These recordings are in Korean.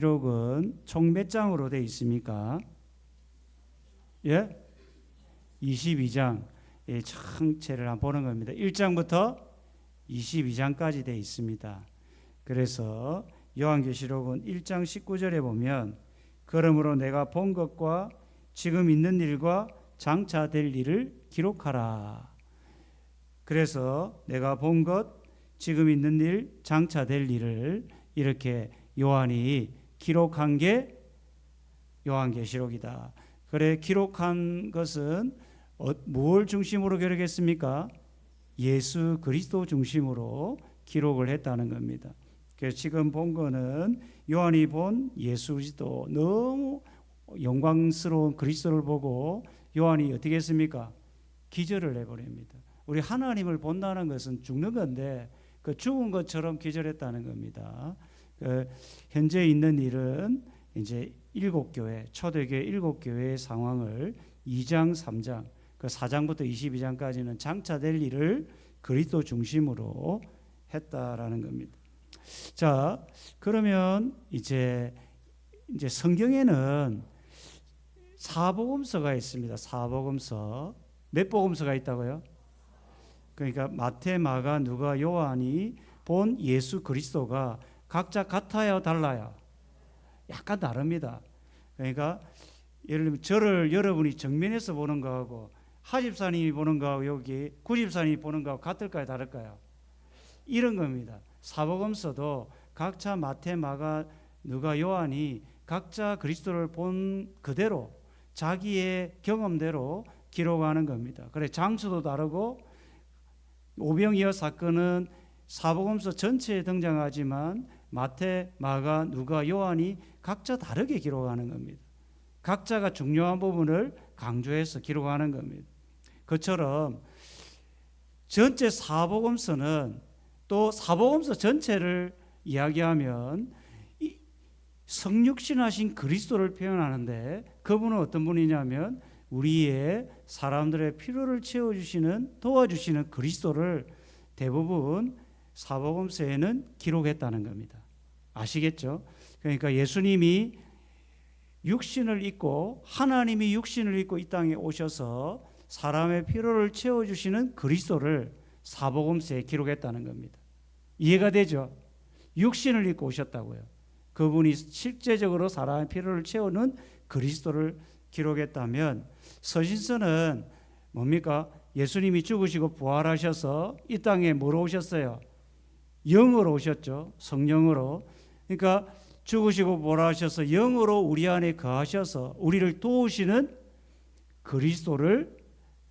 기록은 총 몇 장으로 되어 있습니까? 예? 22장. 예, 전체를 한번 보는 겁니다. 1장부터 22장까지 되어 있습니다. 그래서 요한계시록은 1장 19절에 보면 그러므로 내가 본 것과 지금 있는 일과 장차 될 일을 기록하라. 그래서 내가 본 것, 지금 있는 일, 장차 될 일을 이렇게 요한이 기록한 게 요한계시록이다. 그래, 기록한 것은 뭘 중심으로 기록했습니까? 예수 그리스도 중심으로 기록을 했다는 겁니다. 그래서 지금 본 거는 요한이 본 예수 그리스도, 너무 영광스러운 그리스도를 보고 요한이 어떻게 했습니까? 기절을 해버립니다. 우리 하나님을 본다는 것은 죽는 건데 그 죽은 것처럼 기절했다는 겁니다. 현재 있는 일은 이제 7교회, 초대교회 7교회의 상황을 2장, 3장, 그 4장부터 22장까지는 장차될 일을 그리스도 중심으로 했다라는 겁니다. 자, 그러면 이제 성경에는 사복음서가 있습니다. 사복음서. 몇 복음서가 있다고요? 그러니까 마태, 마가, 누가, 요한이 본 예수 그리스도가 각자 같아요, 달라요? 약간 다릅니다. 그러니까 예를 들면 저를 여러분이 정면에서 보는 거하고 하집사님이 보는 거하고 여기 구집사님이 보는 거하고 같을까요, 다를까요? 이런 겁니다. 사복음서도 각자 마태, 마가, 누가, 요한이 각자 그리스도를 본 그대로 자기의 경험대로 기록하는 겁니다. 그래, 장소도 다르고 오병이어 사건은 사복음서 전체에 등장하지만 마태, 마가, 누가, 요한이 각자 다르게 기록하는 겁니다. 각자가 중요한 부분을 강조해서 기록하는 겁니다. 그처럼 전체 사복음서는 또 사복음서 전체를 이야기하면 성육신하신 그리스도를 표현하는데 그분은 어떤 분이냐면 우리의 사람들의 필요를 채워주시는, 도와주시는 그리스도를 대부분 사복음서에는 기록했다는 겁니다. 아시겠죠? 그러니까 예수님이 육신을 입고 하나님이 육신을 입고 이 땅에 오셔서 사람의 필요를 채워주시는 그리스도를 사복음서에 기록했다는 겁니다. 이해가 되죠? 육신을 입고 오셨다고요. 그분이 실제적으로 사람의 필요를 채우는 그리스도를 기록했다면 서신서는 뭡니까? 예수님이 죽으시고 부활하셔서 이 땅에 뭐로 오셨어요? 영으로 오셨죠. 성령으로. 그러니까 죽으시고 부활하셔서 영으로 우리 안에 거하셔서 우리를 도우시는 그리스도를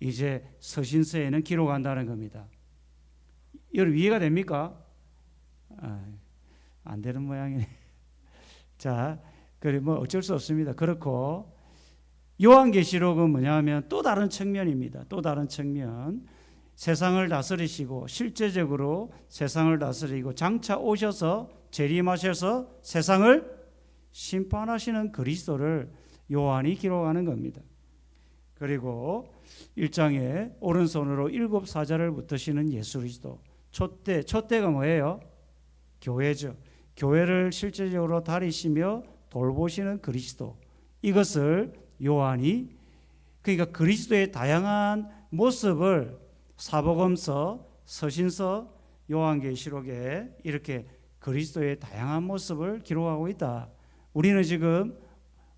이제 서신서에는 기록한다는 겁니다. 여러분 이해가 됩니까? 안 되는 모양이네. 자, 그래 뭐 어쩔 수 없습니다. 그렇고 요한계시록은 뭐냐면 또 다른 측면입니다. 또 다른 측면. 세상을 다스리시고 실제적으로 세상을 다스리고 장차 오셔서 재림하셔서 세상을 심판하시는 그리스도를 요한이 기록하는 겁니다. 그리고 1장에 오른손으로 7 사자를 붙드시는 예수 그리스도. 촛대가 뭐예요? 교회죠. 교회를 실제적으로 다리시며 돌보시는 그리스도. 이것을 요한이 그러니까 그리스도의 다양한 모습을 사복음서, 서신서, 요한계시록에 이렇게 그리스도의 다양한 모습을 기록하고 있다. 우리는 지금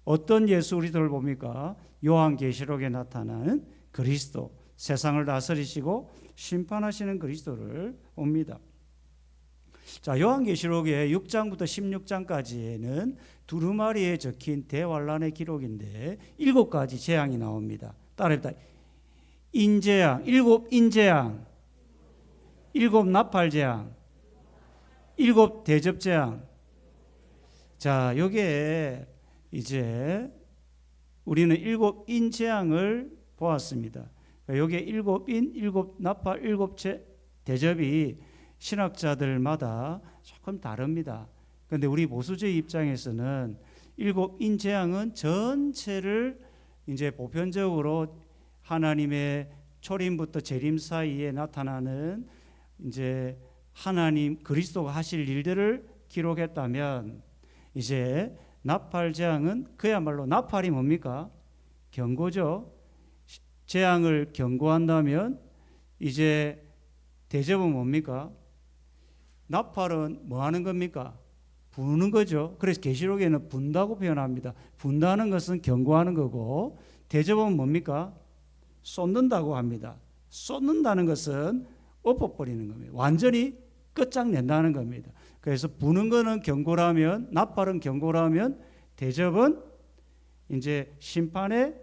어떤 예수 그리스도를 봅니까? 요한계시록에 나타나는 그리스도, 세상을 다스리시고 심판하시는 그리스도를 봅니다. 자, 요한계시록의 6장부터 16장까지에는 두루마리에 적힌 대환란의 기록인데 7가지 재앙이 나옵니다. 따라합니다. 인재앙, 7 인재앙, 7 나팔재앙, 7 대접재앙. 자, 여기에 이제 우리는 7 인재앙을 보았습니다. 여기에 7 인, 7 나팔, 7 대접이 신학자들마다 조금 다릅니다. 그런데 우리 보수주의 입장에서는 7 인재앙은 전체를 이제 보편적으로 하나님의 초림부터 재림 사이에 나타나는 이제 하나님 그리스도가 하실 일들을 기록했다면 이제 나팔 재앙은 그야말로 나팔이 뭡니까? 경고죠. 재앙을 경고한다면 이제 대접은 뭡니까? 나팔은 뭐 하는 겁니까? 부는 거죠. 그래서 계시록에는 분다고 표현합니다. 분다는 것은 경고하는 거고, 대접은 뭡니까? 쏟는다고 합니다. 쏟는다는 것은 엎어버리는 겁니다. 완전히 끝장낸다는 겁니다. 그래서 부는 거는 경고라면, 나팔은 경고라면, 대접은 이제 심판의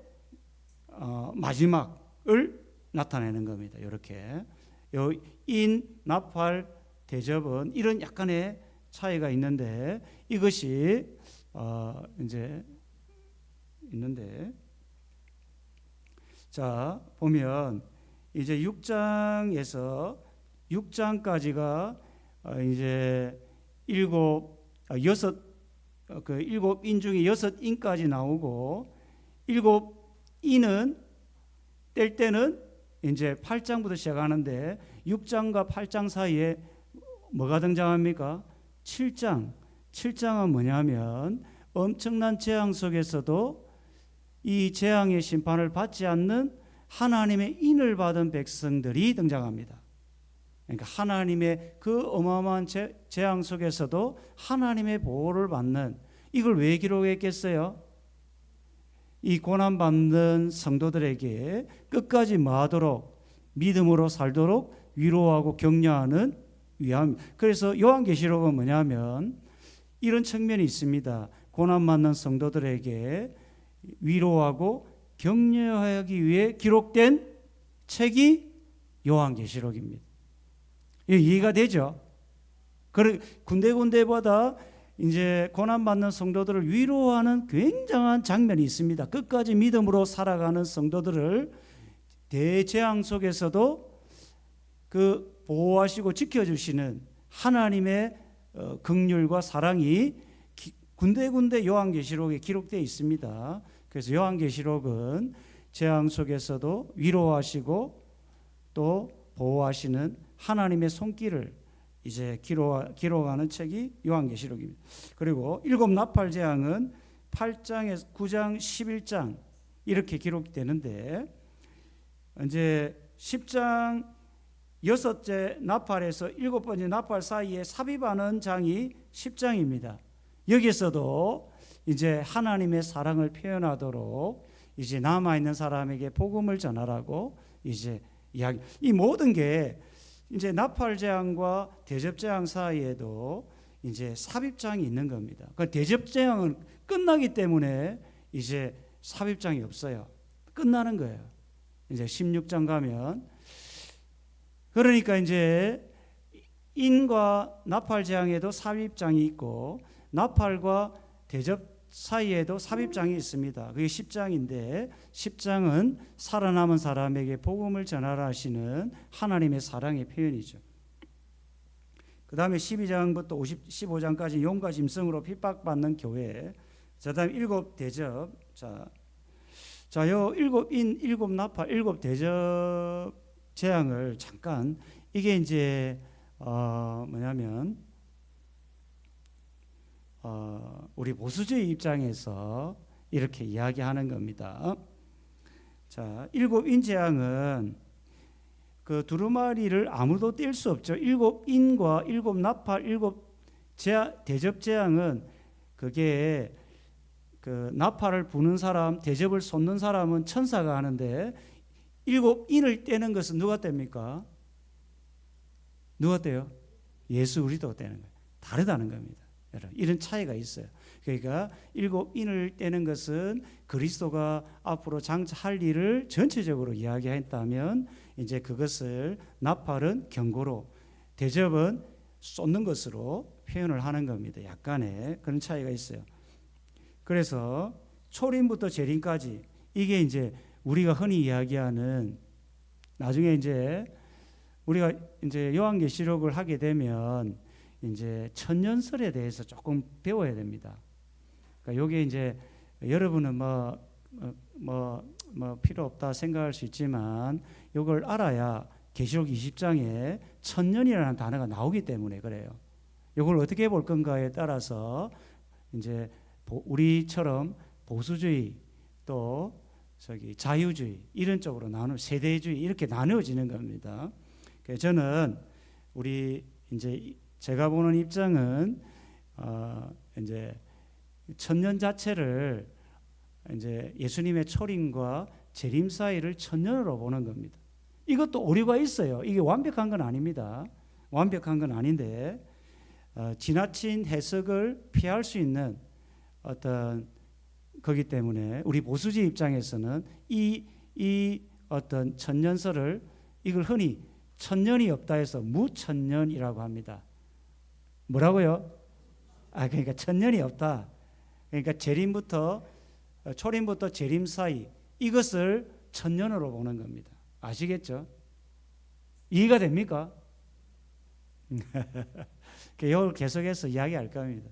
마지막을 나타내는 겁니다. 이렇게 인, 나팔, 대접은 이런 약간의 차이가 있는데, 이것이 이제 있는데, 자 보면 이제 6장에서 6장까지가 이제 일곱 인 중에 6인까지 나오고, 7인은 뗄 때는 이제 8장부터 시작하는데 6장과 8장 사이에 뭐가 등장합니까? 7장은 뭐냐면 엄청난 재앙 속에서도 이 재앙의 심판을 받지 않는 하나님의 인을 받은 백성들이 등장합니다. 그러니까 하나님의 그 어마어마한 재앙 속에서도 하나님의 보호를 받는, 이걸 왜 기록했겠어요? 이 고난받는 성도들에게 끝까지 뭐하도록, 믿음으로 살도록 위로하고 격려하는 위함. 그래서 요한계시록은 뭐냐면 이런 측면이 있습니다. 고난받는 성도들에게 위로하고 격려하기 위해 기록된 책이 요한계시록입니다. 이해가 되죠? 군데군데보다 이제 고난받는 성도들을 위로하는 굉장한 장면이 있습니다. 끝까지 믿음으로 살아가는 성도들을 대재앙 속에서도 그 보호하시고 지켜주시는 하나님의 긍휼과 사랑이 군데군데 요한계시록에 기록되어 있습니다. 그래서 요한계시록은 재앙 속에서도 위로하시고 또 보호하시는 하나님의 손길을 이제 기록하는 책이 요한계시록입니다. 그리고 일곱 나팔 재앙은 8장에서 9장, 11장 이렇게 기록되는데, 이제 10장 여섯째 나팔에서 일곱 번째 나팔 사이에 삽입하는 장이 10장입니다. 여기서도 이제 하나님의 사랑을 표현하도록 이제 남아있는 사람에게 복음을 전하라고 이제 이야기. 이 모든 게 이제 나팔 재앙과 대접 재앙 사이에도 이제 삽입장이 있는 겁니다. 그 대접 재앙은 끝나기 때문에 이제 삽입장이 없어요. 끝나는 거예요. 이제 16장 가면, 그러니까 이제 인과 나팔 재앙에도 삽입장이 있고 나팔과 대접 사이에도 삽입장이 있습니다. 그게 10장인데 10장은 살아남은 사람에게 복음을 전하라 하시는 하나님의 사랑의 표현이죠. 그 다음에 12장부터 15장까지 용과 짐승으로 핍박받는 교회, 그 다음에 일곱 대접. 요 일곱 인, 일곱 나팔, 일곱 대접 재앙을 잠깐, 이게 이제 뭐냐면 우리 보수주의 입장에서 이렇게 이야기하는 겁니다. 자, 일곱 인 재앙은 그 두루마리를 아무도 뗄 수 없죠. 일곱 인과 일곱 나팔, 일곱 대접 재앙은 그게 그 나팔을 부는 사람, 대접을 쏟는 사람은 천사가 하는데 일곱 인을 떼는 것은 누가 뗍니까? 누가 떼요? 예수 그리스도가 떼는 거예요. 다르다는 겁니다. 여러분, 이런 차이가 있어요. 그러니까 일곱 인을 떼는 것은 그리스도가 앞으로 장차할 일을 전체적으로 이야기했다면, 이제 그것을 나팔은 경고로, 대접은 쏟는 것으로 표현을 하는 겁니다. 약간의 그런 차이가 있어요. 그래서 초림부터 재림까지, 이게 이제 우리가 흔히 이야기하는, 나중에 이제 우리가 이제 요한계시록을 하게 되면 이제 천년설에 대해서 조금 배워야 됩니다. 그러니까 요게 이제 여러분은 뭐 필요 없다 생각할 수 있지만, 요걸 알아야 계시록 20장에 천년이라는 단어가 나오기 때문에 그래요. 요걸 어떻게 볼 건가에 따라서 이제 우리처럼 보수주의 또 자유주의 이런 쪽으로 세대주의 이렇게 나누어지는 겁니다. 그래서 저는 우리 이제 제가 보는 입장은 이제 천년 자체를 이제 예수님의 초림과 재림 사이를 천년으로 보는 겁니다. 이것도 오류가 있어요. 이게 완벽한 건 아닙니다. 완벽한 건 아닌데 지나친 해석을 피할 수 있는 어떤 거기 때문에 우리 보수주의 입장에서는 이 어떤 천년설을 이걸 흔히 천년이 없다 해서 무천년이라고 합니다. 뭐라고요? 그러니까 천년이 없다. 그러니까 초림부터 재림 사이 이것을 천년으로 보는 겁니다. 아시겠죠? 이해가 됩니까? 이걸 계속해서 이야기할 겁니다.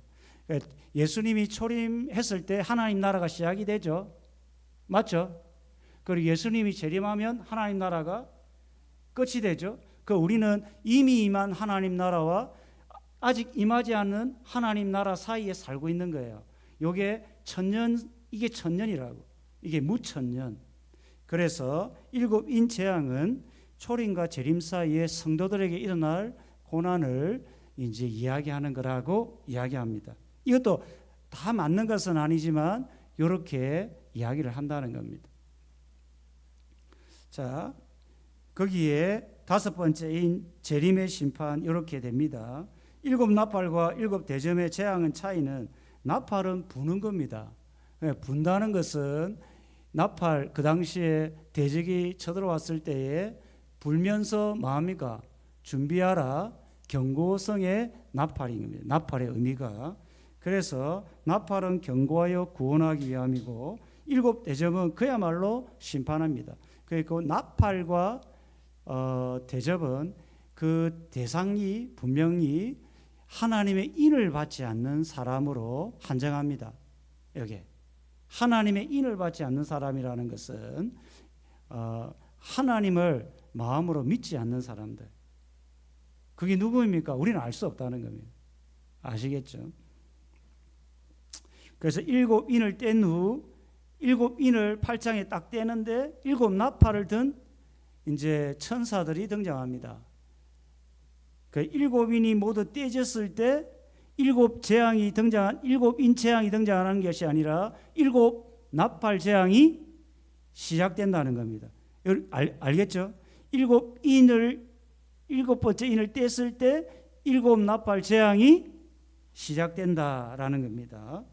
예수님이 초림했을 때 하나님 나라가 시작이 되죠. 맞죠? 그리고 예수님이 재림하면 하나님 나라가 끝이 되죠. 우리는 이미 임한 하나님 나라와 아직 임하지 않는 하나님 나라 사이에 살고 있는 거예요. 이게 천년이라고. 이게 무천년. 그래서 일곱인 재앙은 초림과 재림 사이에 성도들에게 일어날 고난을 이제 이야기하는 거라고 이야기합니다. 이것도 다 맞는 것은 아니지만 이렇게 이야기를 한다는 겁니다. 자, 거기에 다섯 번째인 재림의 심판 이렇게 됩니다. 일곱 나팔과 일곱 대점의 재앙의 차이는 나팔은 부는 겁니다. 분다는 것은 나팔 그 당시에 대적이 쳐들어왔을 때에 불면서 마음이가 준비하라 경고성의 나팔인 겁니다. 나팔의 의미가. 그래서 나팔은 경고하여 구원하기 위함이고 일곱 대접은 그야말로 심판합니다. 그리고 나팔과 대접은 그 대상이 분명히 하나님의 인을 받지 않는 사람으로 한정합니다. 여기 하나님의 인을 받지 않는 사람이라는 것은 하나님을 마음으로 믿지 않는 사람들. 그게 누구입니까? 우리는 알 수 없다는 겁니다. 아시겠죠? 그래서 일곱 인을 뗀 후 일곱 인을 팔짱에 딱 떼는데 일곱 나팔을 든 이제 천사들이 등장합니다. 그 일곱 인이 모두 떼졌을 때 일곱 인 재앙이 등장하는 것이 아니라 일곱 나팔 재앙이 시작된다는 겁니다. 알겠죠? 일곱 번째 인을 뗐을 때 일곱 나팔 재앙이 시작된다라는 겁니다.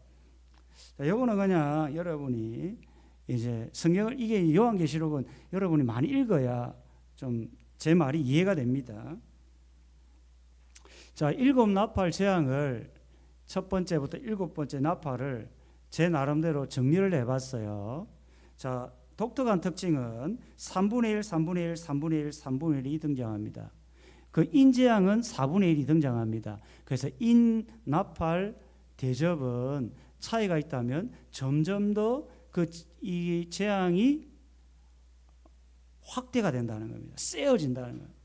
자, 요거는 그냥 여러분이 이제 성경을 이게 요한계시록은 여러분이 많이 읽어야 좀 제 말이 이해가 됩니다. 자, 일곱 나팔 재앙을 첫 번째부터 일곱 번째 나팔을 제 나름대로 정리를 해봤어요. 자, 독특한 특징은 3분의 1, 3분의 1, 3분의 1, 3분의 1이 등장합니다. 그 인재앙은 4분의 1이 등장합니다. 그래서 인, 나팔, 대접은 차이가 있다면 점점 더 이 재앙이 확대가 된다는 겁니다. 세어진다는 겁니다.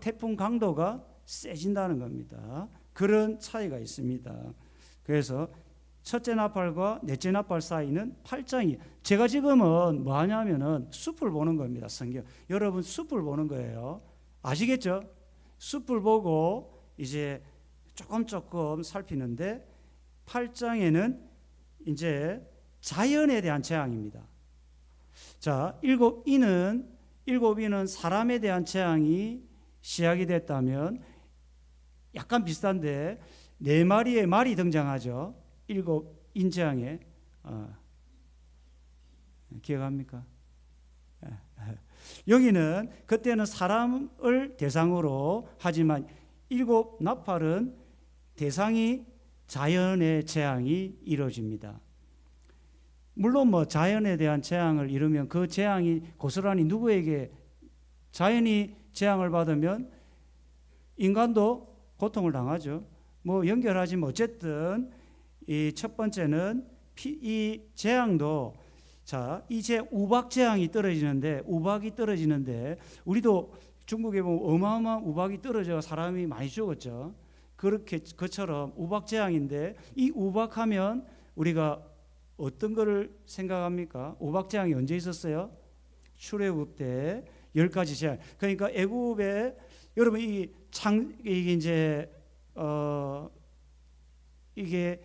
태풍 강도가 세진다는 겁니다. 그런 차이가 있습니다. 그래서 첫째 나팔과 넷째 나팔 사이는 팔짱이. 제가 지금은 뭐 하냐면은 숲을 보는 겁니다. 성경. 여러분 숲을 보는 거예요. 아시겠죠? 숲을 보고 이제 조금 살피는데 팔짱에는 이제 자연에 대한 재앙입니다. 자, 일곱 인은 사람에 대한 재앙이 시작이 됐다면 약간 비슷한데 네 마리의 말이 등장하죠. 일곱 인 재앙에 기억합니까? 여기는 그때는 사람을 대상으로 하지만 일곱 나팔은 대상이 자연의 재앙이 이루어집니다. 물론 뭐 자연에 대한 재앙을 이루면 그 재앙이 고스란히 누구에게 자연이 재앙을 받으면 인간도 고통을 당하죠. 뭐 연결하지만 어쨌든 이 첫 번째는 이 재앙도 이제 우박 재앙이 떨어지는데 우리도 중국에 보면 어마어마한 우박이 떨어져 사람이 많이 죽었죠. 그렇게 그처럼 우박 재앙인데 이 우박하면 우리가 어떤 거를 생각합니까? 우박 재앙이 언제 있었어요? 출애굽 때 10가지 재앙. 그러니까 애굽에 여러분 이게 이제 이게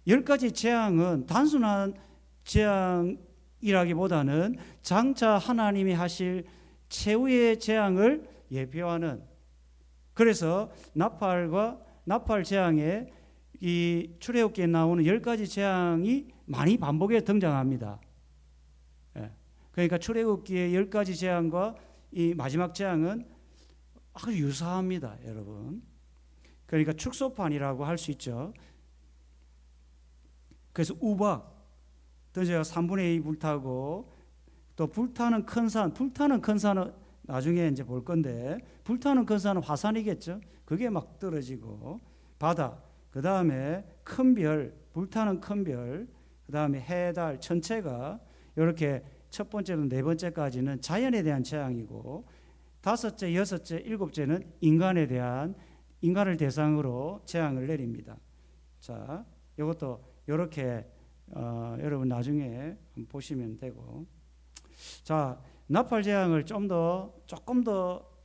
10가지 재앙은 단순한 재앙이라기보다는 장차 하나님이 하실 최후의 재앙을 예표하는, 그래서 나팔 재앙에 이 출애굽기에 나오는 10가지 재앙이 많이 반복해 등장합니다. 그러니까 출애굽기의 10가지 재앙과 이 마지막 재앙은 아주 유사합니다, 여러분. 그러니까 축소판이라고 할 수 있죠. 그래서 우박, 또 제가 3분의 2 불타고, 또 불타는 큰 산은 나중에 이제 볼 건데, 불타는 큰 산은 화산이겠죠. 그게 막 떨어지고, 바다, 그 다음에 큰 별, 불타는 큰 별, 그 다음에 해, 달, 천체가 이렇게 첫 번째로 네 번째까지는 자연에 대한 재앙이고, 다섯째, 여섯째, 일곱째는 인간을 대상으로 재앙을 내립니다. 자, 이것도 이렇게 여러분 나중에 보시면 되고, 자, 나팔 재앙을 조금 더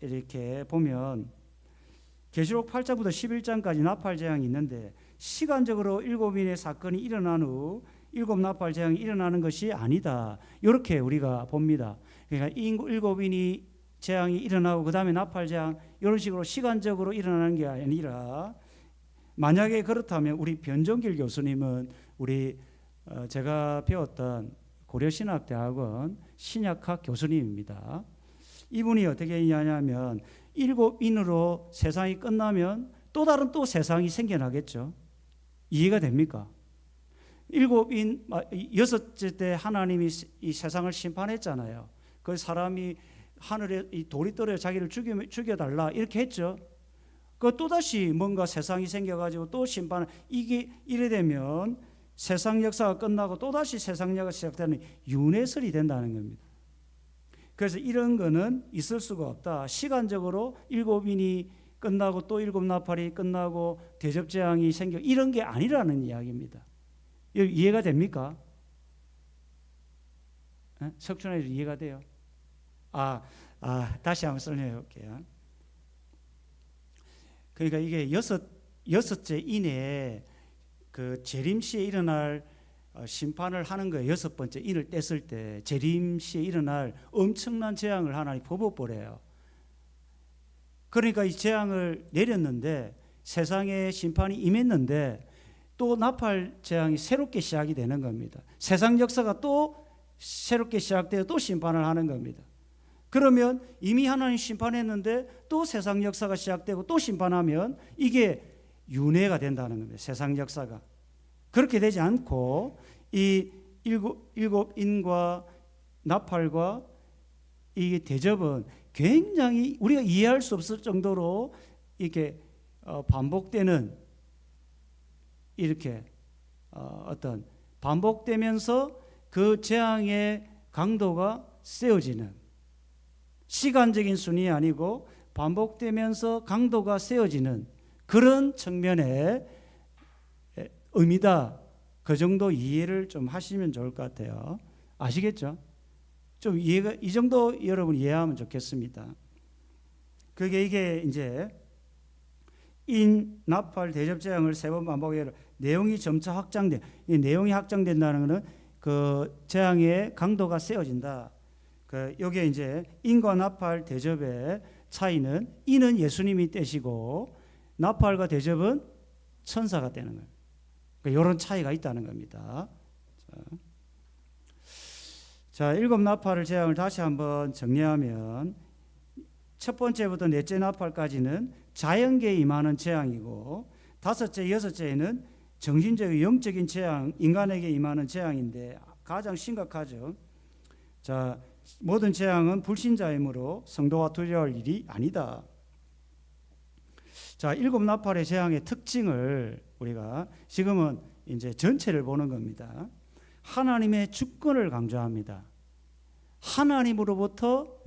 이렇게 보면 계시록 8장부터 11장까지 나팔 재앙이 있는데, 시간적으로 7인의 사건이 일어난 후 7 나팔 재앙이 일어나는 것이 아니다, 이렇게 우리가 봅니다. 그러니까 7인이 재앙이 일어나고 그 다음에 나팔 재앙, 이런 식으로 시간적으로 일어나는 게 아니라, 만약에 그렇다면 우리 변종길 교수님은 제가 배웠던 고려신학대학원 신약학 교수님입니다. 이분이 어떻게 했냐면 7인으로 세상이 끝나면 또 다른 세상이 생겨나겠죠. 이해가 됩니까? 7인, 여섯째 때 하나님이 이 세상을 심판했잖아요. 그 사람이 하늘에 이 돌이 떨어져 자기를 죽여달라 이렇게 했죠. 그 또다시 뭔가 세상이 생겨가지고 또 심판, 이게 이래 되면 세상 역사가 끝나고 또다시 세상 역사가 시작되는 윤회설이 된다는 겁니다. 그래서 이런 거는 있을 수가 없다. 시간적으로 7인이 끝나고 또 7 나팔이 끝나고 대접재앙이 생겨, 이런 게 아니라는 이야기입니다. 이해가 됩니까? 석준아, 이해가 돼요? 다시 한번 설명해 볼게요. 그러니까 이게 여섯째 인에 그 재림시에 일어날 심판을 하는 거예요. 6번째 인을 뗐을 때 재림시에 일어날 엄청난 재앙을 하나님 퍼부어버려요. 그러니까 이 재앙을 내렸는데, 세상에 심판이 임했는데 또 나팔 재앙이 새롭게 시작이 되는 겁니다. 세상 역사가 또 새롭게 시작되어 또 심판을 하는 겁니다. 그러면 이미 하나님 심판했는데 또 세상 역사가 시작되고 또 심판하면 이게 윤회가 된다는 겁니다. 세상 역사가. 그렇게 되지 않고 이 일곱 인과 나팔과 이 대접은 굉장히 우리가 이해할 수 없을 정도로 이렇게 반복되는, 이렇게 어떤 반복되면서 그 재앙의 강도가 세워지는, 시간적인 순위 아니고 반복되면서 강도가 세워지는 그런 측면의 의미다. 그 정도 이해를 좀 하시면 좋을 것 같아요. 아시겠죠? 좀 이해가, 이 정도 여러분 이해하면 좋겠습니다. 이게 이제 나팔 대접재앙을 3번 반복해서 내용이 점차 이 내용이 확장된다는 것은 그 재앙의 강도가 세워진다. 여기에 이제 인과 나팔 대접의 차이는, 인은 예수님이 떼시고 나팔과 대접은 천사가 떼는 거예요. 이런 차이가 있다는 겁니다. 자, 7 나팔을 재앙을 다시 한번 정리하면, 첫 번째부터 넷째 나팔까지는 자연계에 임하는 재앙이고, 다섯째, 여섯째에는 정신적인 영적인 재앙, 인간에게 임하는 재앙인데 가장 심각하죠. 자, 모든 재앙은 불신자이므로 성도와 두려워할 일이 아니다. 자, 7 나팔의 재앙의 특징을 우리가 지금은 이제 전체를 보는 겁니다. 하나님의 주권을 강조합니다. 하나님으로부터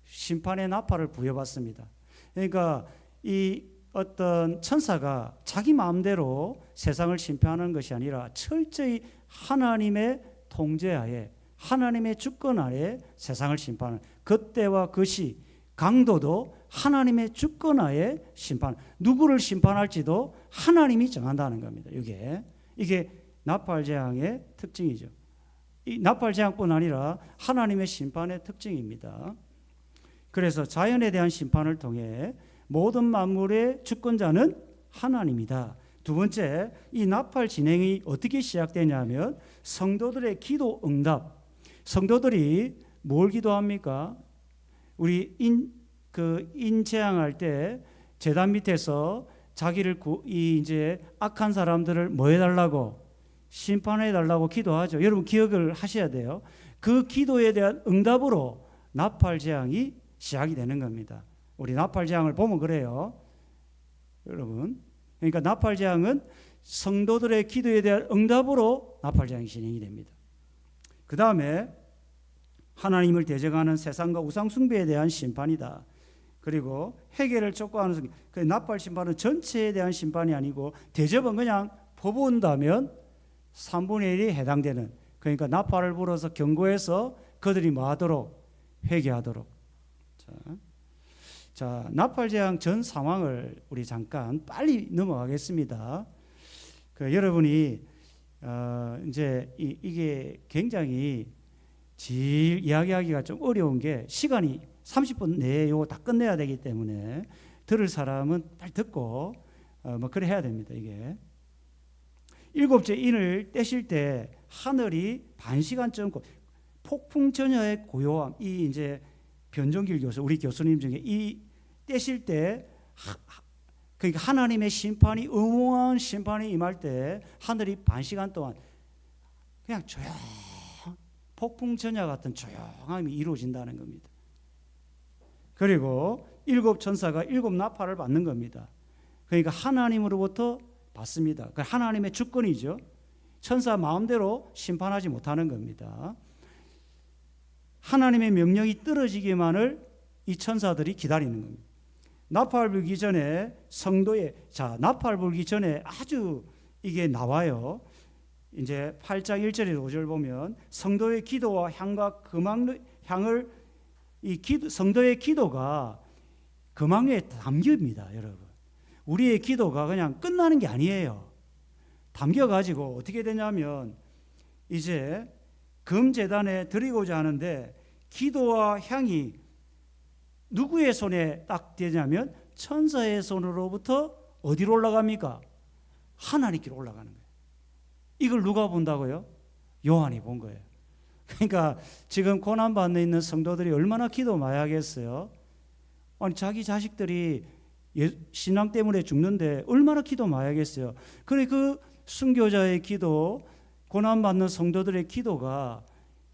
심판의 나팔을 부여받습니다. 그러니까 이 어떤 천사가 자기 마음대로 세상을 심판하는 것이 아니라 철저히 하나님의 통제하에, 하나님의 주권 아래 세상을 심판하는, 그때와 그시 강도도 하나님의 주권하에 심판, 누구를 심판할지도 하나님이 정한다는 겁니다. 이게 나팔재앙의 특징이죠. 이 나팔재앙뿐 아니라 하나님의 심판의 특징입니다. 그래서 자연에 대한 심판을 통해 모든 만물의 주권자는 하나님이다. 두 번째, 이 나팔 진행이 어떻게 시작되냐면 성도들의 기도 응답. 성도들이 뭘 기도합니까? 우리 인재앙할 때 제단 밑에서 자기를 이제 악한 사람들을 뭐 해달라고, 심판해 달라고 기도하죠. 여러분 기억을 하셔야 돼요. 그 기도에 대한 응답으로 나팔 재앙이 시작이 되는 겁니다. 우리 나팔 재앙을 보면 그래요, 여러분. 그러니까 나팔 재앙은 성도들의 기도에 대한 응답으로 나팔 재앙이 진행이 됩니다. 그 다음에 하나님을 대적하는 세상과 우상 숭배에 대한 심판이다. 그리고 회개를 촉구하는, 그 나팔 심판은 전체에 대한 심판이 아니고 대접은 그냥 퍼부은다면 3분의 1이 해당되는, 그러니까 나팔을 불어서 경고해서 그들이 뭐하도록, 회개하도록. 자, 나팔 재앙 전 상황을 우리 잠깐 빨리 넘어가겠습니다. 여러분이 이제 이게 굉장히 이야기하기가 좀 어려운 게 시간이 30분 내에 이거 다 끝내야 되기 때문에 들을 사람은 빨리 듣고 그래 해야 됩니다. 이게 일곱째 인을 떼실 때 하늘이 반시간쯤 폭풍 전야의 고요함, 이 이제 변종길 교수, 우리 교수님 중에 이 떼실 때 그러니까 하나님의 심판이, 음흉한 심판이 임할 때 하늘이 반시간 동안 그냥 폭풍 전야 같은 조용함이 이루어진다는 겁니다. 그리고 7 천사가 7 나팔을 받는 겁니다. 그러니까 하나님으로부터 받습니다. 하나님의 주권이죠. 천사 마음대로 심판하지 못하는 겁니다. 하나님의 명령이 떨어지기만을 이 천사들이 기다리는 겁니다. 나팔 불기 전에 나팔 불기 전에 아주 이게 나와요. 이제 8장 1절에서 5절 보면 성도의 기도와 향과 향을 성도의 기도가 금왕류에 담깁니다, 여러분. 우리의 기도가 그냥 끝나는 게 아니에요. 담겨가지고 어떻게 되냐면 이제 금제단에 드리고자 하는데 기도와 향이 누구의 손에 딱 되냐면 천사의 손으로부터 어디로 올라갑니까? 하나님께로 올라가는 거예요. 이걸 누가 본다고요? 요한이 본 거예요. 그러니까 지금 고난받는 있는 성도들이 얼마나 기도 많이 하겠어요? 아니 자기 자식들이 신앙 때문에 죽는데 얼마나 기도 많이 하겠어요? 그래 그 순교자의 기도, 고난받는 성도들의 기도가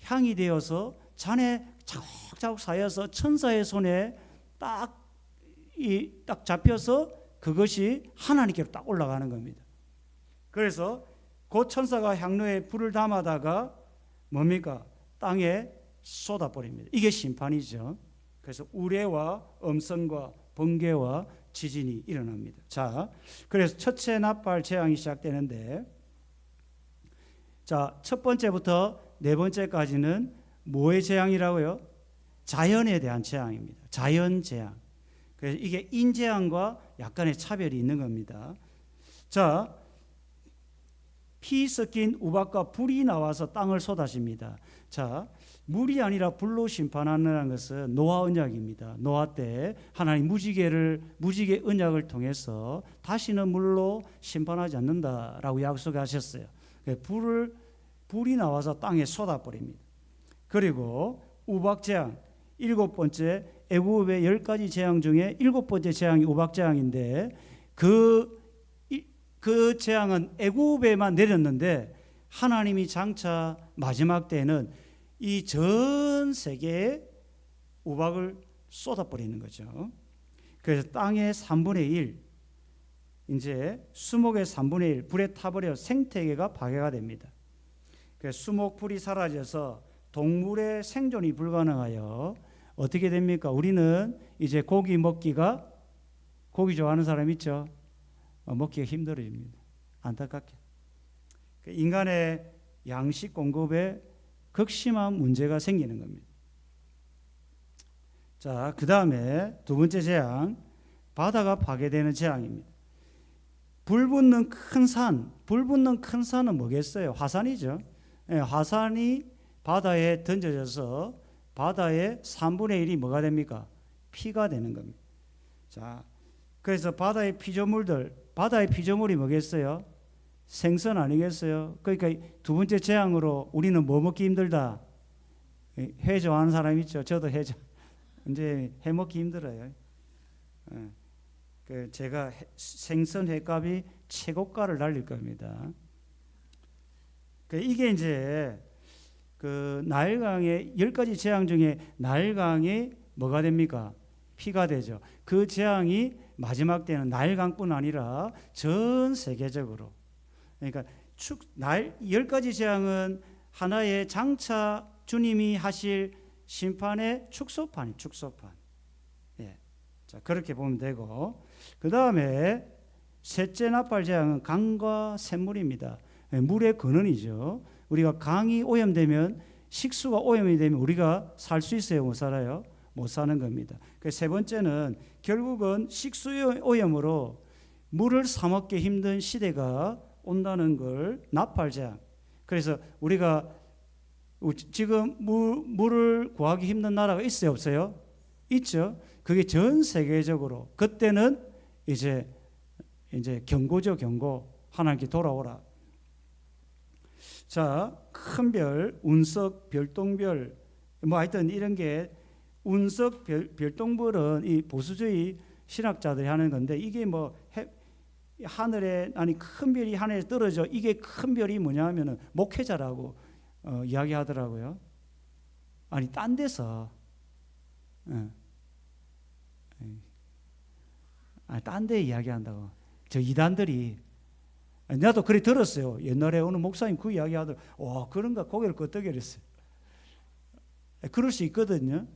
향이 되어서 잔에 자국자국 쌓여서 천사의 손에 딱 잡혀서 그것이 하나님께로 딱 올라가는 겁니다. 그래서 그 천사가 향로에 불을 담아다가 뭡니까? 땅에 쏟아버립니다. 이게 심판이죠. 그래서 우레와 음성과 번개와 지진이 일어납니다. 자, 그래서 첫째 나팔 재앙이 시작되는데, 자, 첫 번째부터 네 번째까지는 뭐의 재앙이라고요? 자연에 대한 재앙입니다. 자연 재앙. 그래서 이게 인재앙과 약간의 차별이 있는 겁니다. 자, 피 섞인 우박과 불이 나와서 땅을 쏟아집니다. 자, 물이 아니라 불로 심판하는 것은 노아 언약입니다. 노아 때 하나님 무지개 언약을 통해서 다시는 물로 심판하지 않는다라고 약속하셨어요. 불이 나와서 땅에 쏟아버립니다. 그리고 우박재앙, 7번째 애굽의 10가지 재앙 중에 7번째 재앙이 우박재앙인데 그 재앙은 애굽에만 내렸는데 하나님이 장차 마지막 때에는 이 전 세계에 우박을 쏟아버리는 거죠. 그래서 땅의 3분의 1, 이제 수목의 3분의 1 불에 타버려 생태계가 파괴가 됩니다. 그래서 수목풀이 사라져서 동물의 생존이 불가능하여 어떻게 됩니까? 우리는 이제 고기 먹기가 고기 좋아하는 사람 있죠? 먹기가 힘들어집니다. 안타깝게. 인간의 양식 공급에 극심한 문제가 생기는 겁니다. 자, 그 다음에 두 번째 재앙, 바다가 파괴되는 재앙입니다. 불 붙는 큰 산은 뭐겠어요? 화산이죠. 네, 화산이 바다에 던져져서 바다의 3분의 1이 뭐가 됩니까? 피가 되는 겁니다. 자, 그래서 바다의 피조물이 뭐겠어요? 생선 아니겠어요? 그러니까 두 번째 재앙으로 우리는 뭐 먹기 힘들다? 회 좋아하는 사람 있죠? 저도 이제 해 먹기 힘들어요. 제가 생선 회값이 최고가를 날릴 겁니다. 이게 이제 그 나일강의 10가지 재앙 중에 나일강이 뭐가 됩니까? 피가 되죠. 그 재앙이 마지막 때는 나일강뿐 아니라 전 세계적으로. 그러니까 10가지 재앙은 하나의 장차 주님이 하실 심판의 축소판. 예. 자, 그렇게 보면 되고, 그 다음에 셋째 나팔 재앙은 강과 샘물입니다. 물의 근원이죠. 우리가 강이 오염되면, 식수가 오염이 되면 우리가 살 수 있어요? 못 살아요? 못 사는 겁니다. 세 번째는 결국은 식수 오염으로 물을 사 먹기 힘든 시대가 온다는 걸 나팔 재앙. 그래서 우리가 지금 물을 구하기 힘든 나라가 있어요, 없어요? 있죠. 그게 전 세계적으로. 그때는 이제 경고죠, 경고. 하나님께 돌아오라. 자, 큰 별, 운석, 별똥별, 하여튼 이런 게 운석, 별똥별은 이 보수주의 신학자들이 하는 건데, 이게 하늘에 큰 별이 하늘에 떨어져. 이게 큰 별이 뭐냐 하면은 목회자라고 이야기하더라고요. 아니, 딴 데서 딴 데 이야기한다고. 저 이단들이, 나도 그래 들었어요. 옛날에 어느 목사님 그 이야기하더라고. 와, 그런가? 고개를 끄덕여렸어요. 그럴 수 있거든요.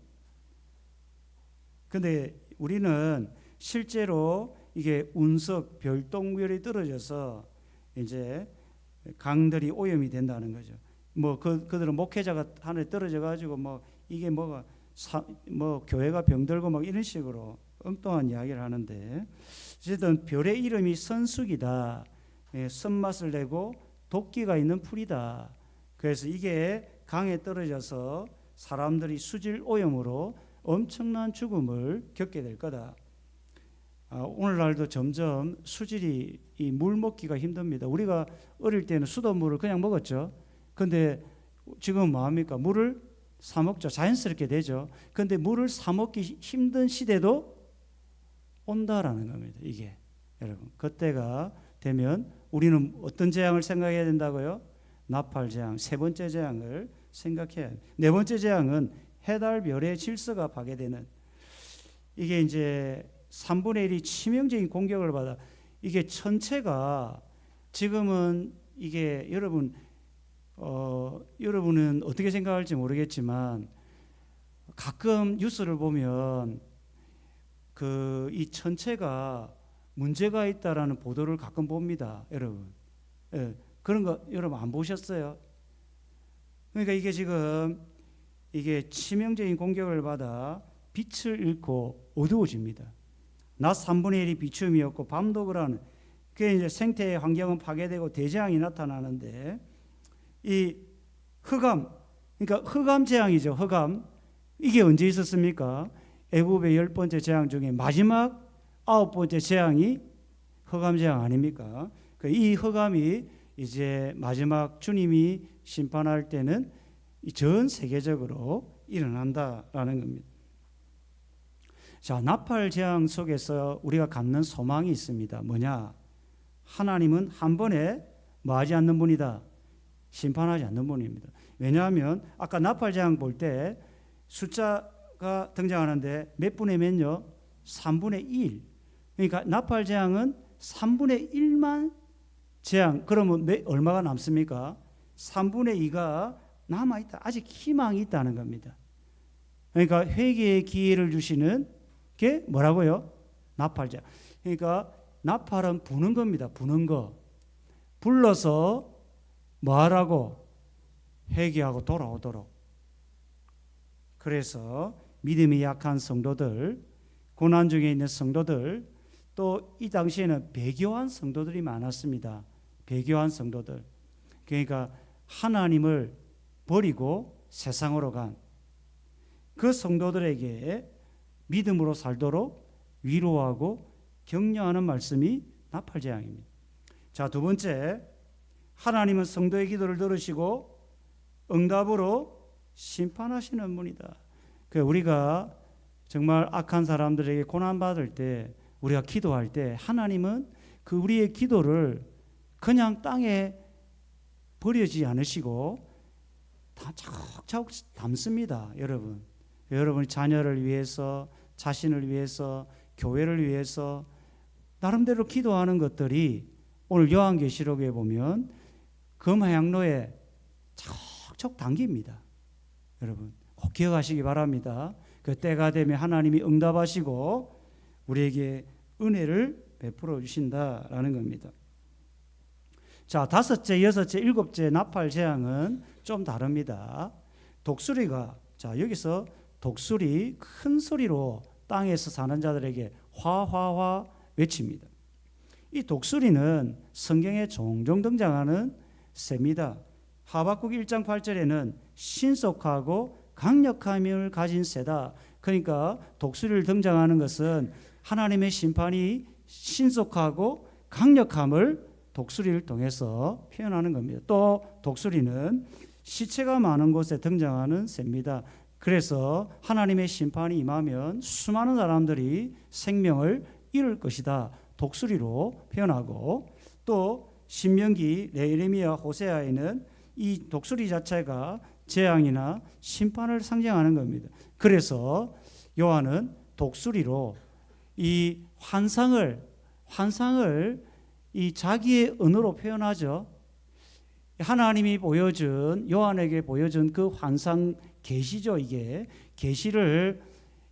근데 우리는 실제로 이게 운석, 별똥별이 떨어져서 이제 강들이 오염이 된다는 거죠. 그들은 목회자가 하늘에 떨어져 가지고 이게 교회가 병들고 이런 식으로 엉뚱한 이야기를 하는데, 어쨌든 별의 이름이 선숙이다. 쓴맛을 내고 도끼가 있는 풀이다. 그래서 이게 강에 떨어져서 사람들이 수질 오염으로 엄청난 죽음을 겪게 될 거다. 오늘날도 점점 수질이 물 먹기가 힘듭니다. 우리가 어릴 때는 수돗물을 그냥 먹었죠. 근데 지금 뭐합니까? 물을 사 먹죠. 자연스럽게 되죠. 근데 물을 사 먹기 힘든 시대도 온다라는 겁니다. 이게 여러분, 그때가 되면 우리는 어떤 재앙을 생각해야 된다고요? 나팔 재앙, 세 번째 재앙을 생각해야 해요. 네 번째 재앙은 해달 별의 질서가 파괴되는, 이게 이제 3분의 1이 치명적인 공격을 받아. 이게 천체가 지금은 이게 여러분은 어떻게 생각할지 모르겠지만 가끔 뉴스를 보면 이 천체가 문제가 있다라는 보도를 가끔 봅니다, 여러분. 예, 그런 거 여러분 안 보셨어요? 그러니까 이게 지금 치명적인 공격을 받아 빛을 잃고 어두워집니다. 낮 3분의 1이 비춤이었고 밤도 그러는, 그게 이제 생태 환경은 파괴되고 대재앙이 나타나는데, 이 흑암, 그러니까 흑암 재앙이죠. 흑암. 이게 언제 있었습니까? 애굽의 10번째 재앙 중에 마지막 9번째 재앙이 흑암 재앙 아닙니까? 이 흑암이 이제 마지막 주님이 심판할 때는 전 세계적으로 일어난다라는 겁니다. 자, 나팔 재앙 속에서 우리가 갖는 소망이 있습니다. 뭐냐? 하나님은 한 번에 뭐하지 않는 분이다. 심판하지 않는 분입니다. 왜냐하면 아까 나팔 재앙 볼 때 숫자가 등장하는데 몇 분의 몇요? 3분의 1. 그러니까 나팔 재앙은 3분의 1만 재앙. 그러면 얼마가 남습니까? 3분의 2가 남아있다. 아직 희망이 있다는 겁니다. 그러니까 회개의 기회를 주시는 게 뭐라고요? 나팔 재앙. 그러니까 나팔은 부는 겁니다. 부는 거. 불러서 뭐 하라고? 회개하고 돌아오도록. 그래서 믿음이 약한 성도들, 고난 중에 있는 성도들, 또 이 당시에는 배교한 성도들이 많았습니다. 배교한 성도들. 그러니까 하나님을 버리고 세상으로 간 그 성도들에게 믿음으로 살도록 위로하고 격려하는 말씀이 나팔재앙입니다. 자, 두 번째, 하나님은 성도의 기도를 들으시고 응답으로 심판하시는 분이다. 우리가 정말 악한 사람들에게 고난받을 때, 우리가 기도할 때 하나님은 그 우리의 기도를 그냥 땅에 버리지 않으시고 다 차곡차곡 담습니다. 여러분이 자녀를 위해서, 자신을 위해서, 교회를 위해서 나름대로 기도하는 것들이 오늘 요한계시록에 보면 금화양로에 차곡차곡 담깁니다. 여러분 꼭 기억하시기 바랍니다. 그 때가 되면 하나님이 응답하시고 우리에게 은혜를 베풀어 주신다라는 겁니다. 자, 다섯째, 여섯째, 일곱째 나팔 재앙은 좀 다릅니다. 독수리가, 자, 여기서 독수리 큰 소리로 땅에서 사는 자들에게 화화화 외칩니다. 이 독수리는 성경에 종종 등장하는 새입니다. 하박국 1장 8절에는 신속하고 강력함을 가진 새다. 그러니까 독수리를 등장하는 것은 하나님의 심판이 신속하고 강력함을 독수리를 통해서 표현하는 겁니다. 또 독수리는 시체가 많은 곳에 등장하는 새입니다. 그래서 하나님의 심판이 임하면 수많은 사람들이 생명을 잃을 것이다. 독수리로 표현하고, 또 신명기, 예레미야, 호세아에는 이 독수리 자체가 재앙이나 심판을 상징하는 겁니다. 그래서 요한은 독수리로 이 환상을 이 자기의 언어로 표현하죠. 하나님이 보여준, 요한에게 보여준 그 환상 계시죠. 이게 계시를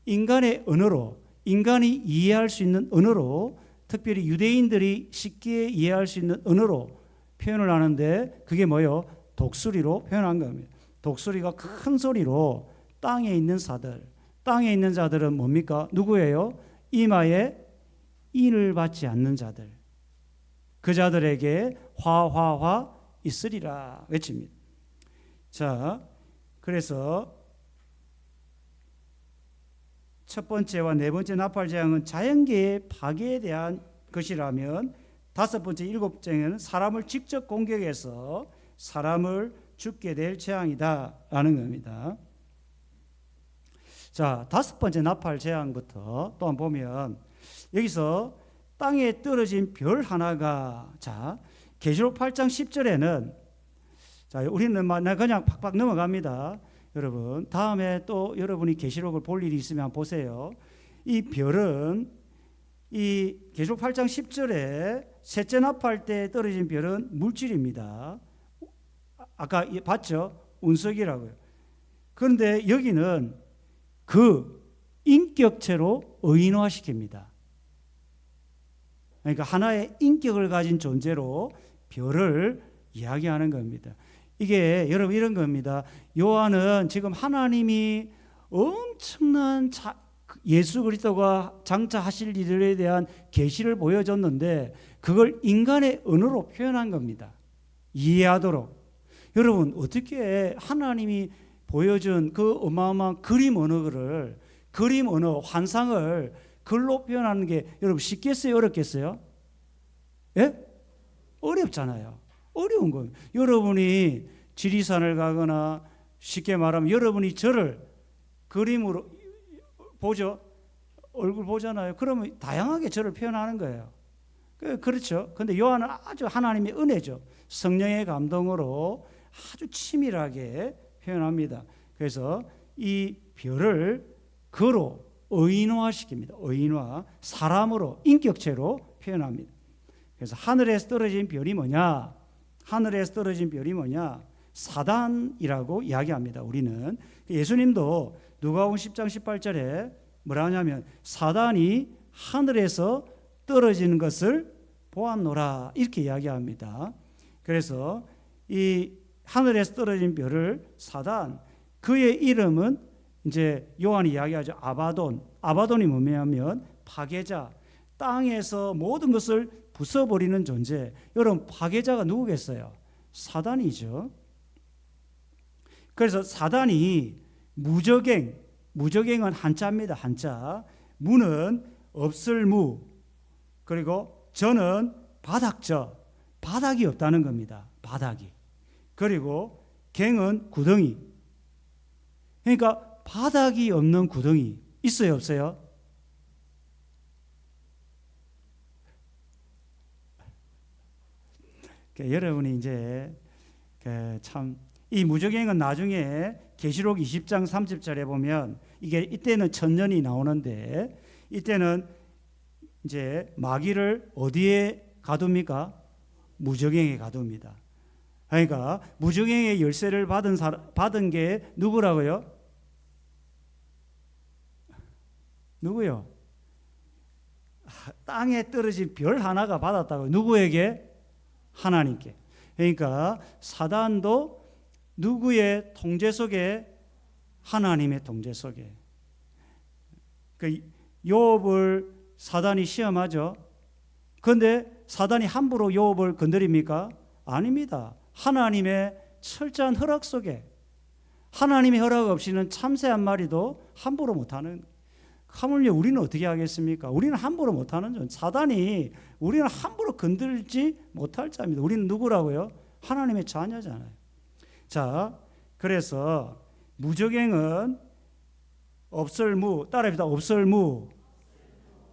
인간의 언어로, 인간이 이해할 수 있는 언어로, 특별히 유대인들이 쉽게 이해할 수 있는 언어로 표현을 하는데, 그게 뭐예요? 독수리로 표현한 겁니다. 독수리가 큰 소리로 땅에 있는 자들은 뭡니까? 누구예요? 이마에 인을 받지 않는 자들, 그 자들에게 화화화 있으리라 외칩니다. 자, 그래서 첫 번째와 네 번째 나팔 재앙은 자연계의 파괴에 대한 것이라면, 다섯 번째, 일곱 재앙은 사람을 직접 공격해서 사람을 죽게 될 재앙이다라는 겁니다. 자, 다섯 번째 나팔 재앙부터 또 한번 보면, 여기서 땅에 떨어진 별 하나가, 자, 계시록 8장 10절에는, 자, 우리는 그냥 팍팍 넘어갑니다. 여러분 다음에 또 여러분이 계시록을 볼 일이 있으면 보세요. 이 별은, 이 계시록 8장 10절에 셋째 나팔 때 떨어진 별은 물질입니다. 아까 봤죠? 운석이라고요. 그런데 여기는 그 인격체로 의인화시킵니다. 그러니까 하나의 인격을 가진 존재로 별을 이야기하는 겁니다. 이게 여러분 이런 겁니다. 요한은 지금 하나님이 엄청난 예수 그리스도가 장차하실 일에 대한 계시를 보여줬는데, 그걸 인간의 언어로 표현한 겁니다. 이해하도록. 여러분 어떻게 하나님이 보여준 그 어마어마한 그림 언어, 환상을 글로 표현하는 게 여러분 쉽겠어요? 어렵겠어요? 예? 어렵잖아요. 어려운 거예요. 여러분이 지리산을 가거나, 쉽게 말하면 여러분이 저를 그림으로 보죠. 얼굴 보잖아요. 그러면 다양하게 저를 표현하는 거예요. 그렇죠. 근데 요한은 아주 하나님의 은혜죠. 성령의 감동으로 아주 치밀하게 표현합니다. 그래서 이 별을 그로 의인화시킵니다. 의인화, 사람으로, 인격체로 표현합니다. 그래서 하늘에서 떨어진 별이 뭐냐? 하늘에서 떨어진 별이 뭐냐? 사단이라고 이야기합니다. 우리는 예수님도 누가복음 10장 18절에 뭐라 하냐면, 사단이 하늘에서 떨어지는 것을 보았노라 이렇게 이야기합니다. 그래서 이 하늘에서 떨어진 별을 사단, 그의 이름은 이제 요한이 이야기하죠. 아바돈이 뭐냐면 파괴자, 땅에서 모든 것을 부숴버리는 존재. 여러분, 파괴자가 누구겠어요? 사단이죠. 그래서 사단이 무적행은 한자입니다. 한자. 무는 없을 무, 그리고 저는 바닥저, 바닥이 없다는 겁니다. 바닥이. 그리고 갱은 구덩이. 그러니까 바닥이 없는 구덩이 있어요, 없어요? 여러분이 이제 참 이 무적행은 나중에 계시록 20장 30절에 보면 이때는 천년이 나오는데 이때는 이제 마귀를 어디에 가둡니까? 무적행에 가둡니다. 그러니까 무적행의 열쇠를 받은 게 누구라고요? 누구요? 땅에 떨어진 별 하나가 받았다고요. 누구에게? 하나님께. 그러니까 사단도 누구의 통제 속에? 하나님의 통제 속에. 그 욥을 사단이 시험하죠. 그런데 사단이 함부로 욥을 건드립니까? 아닙니다. 하나님의 철저한 허락 속에, 하나님의 허락 없이는 참새 한 마리도 함부로 못하는. 하물며 우리는 어떻게 하겠습니까? 우리는 함부로 못하는 존. 사단이 우리는 함부로 건들지 못할 자입니다. 우리는 누구라고요? 하나님의 자녀잖아요. 자, 그래서 무적행은 없설무, 따라합니다. 없설무,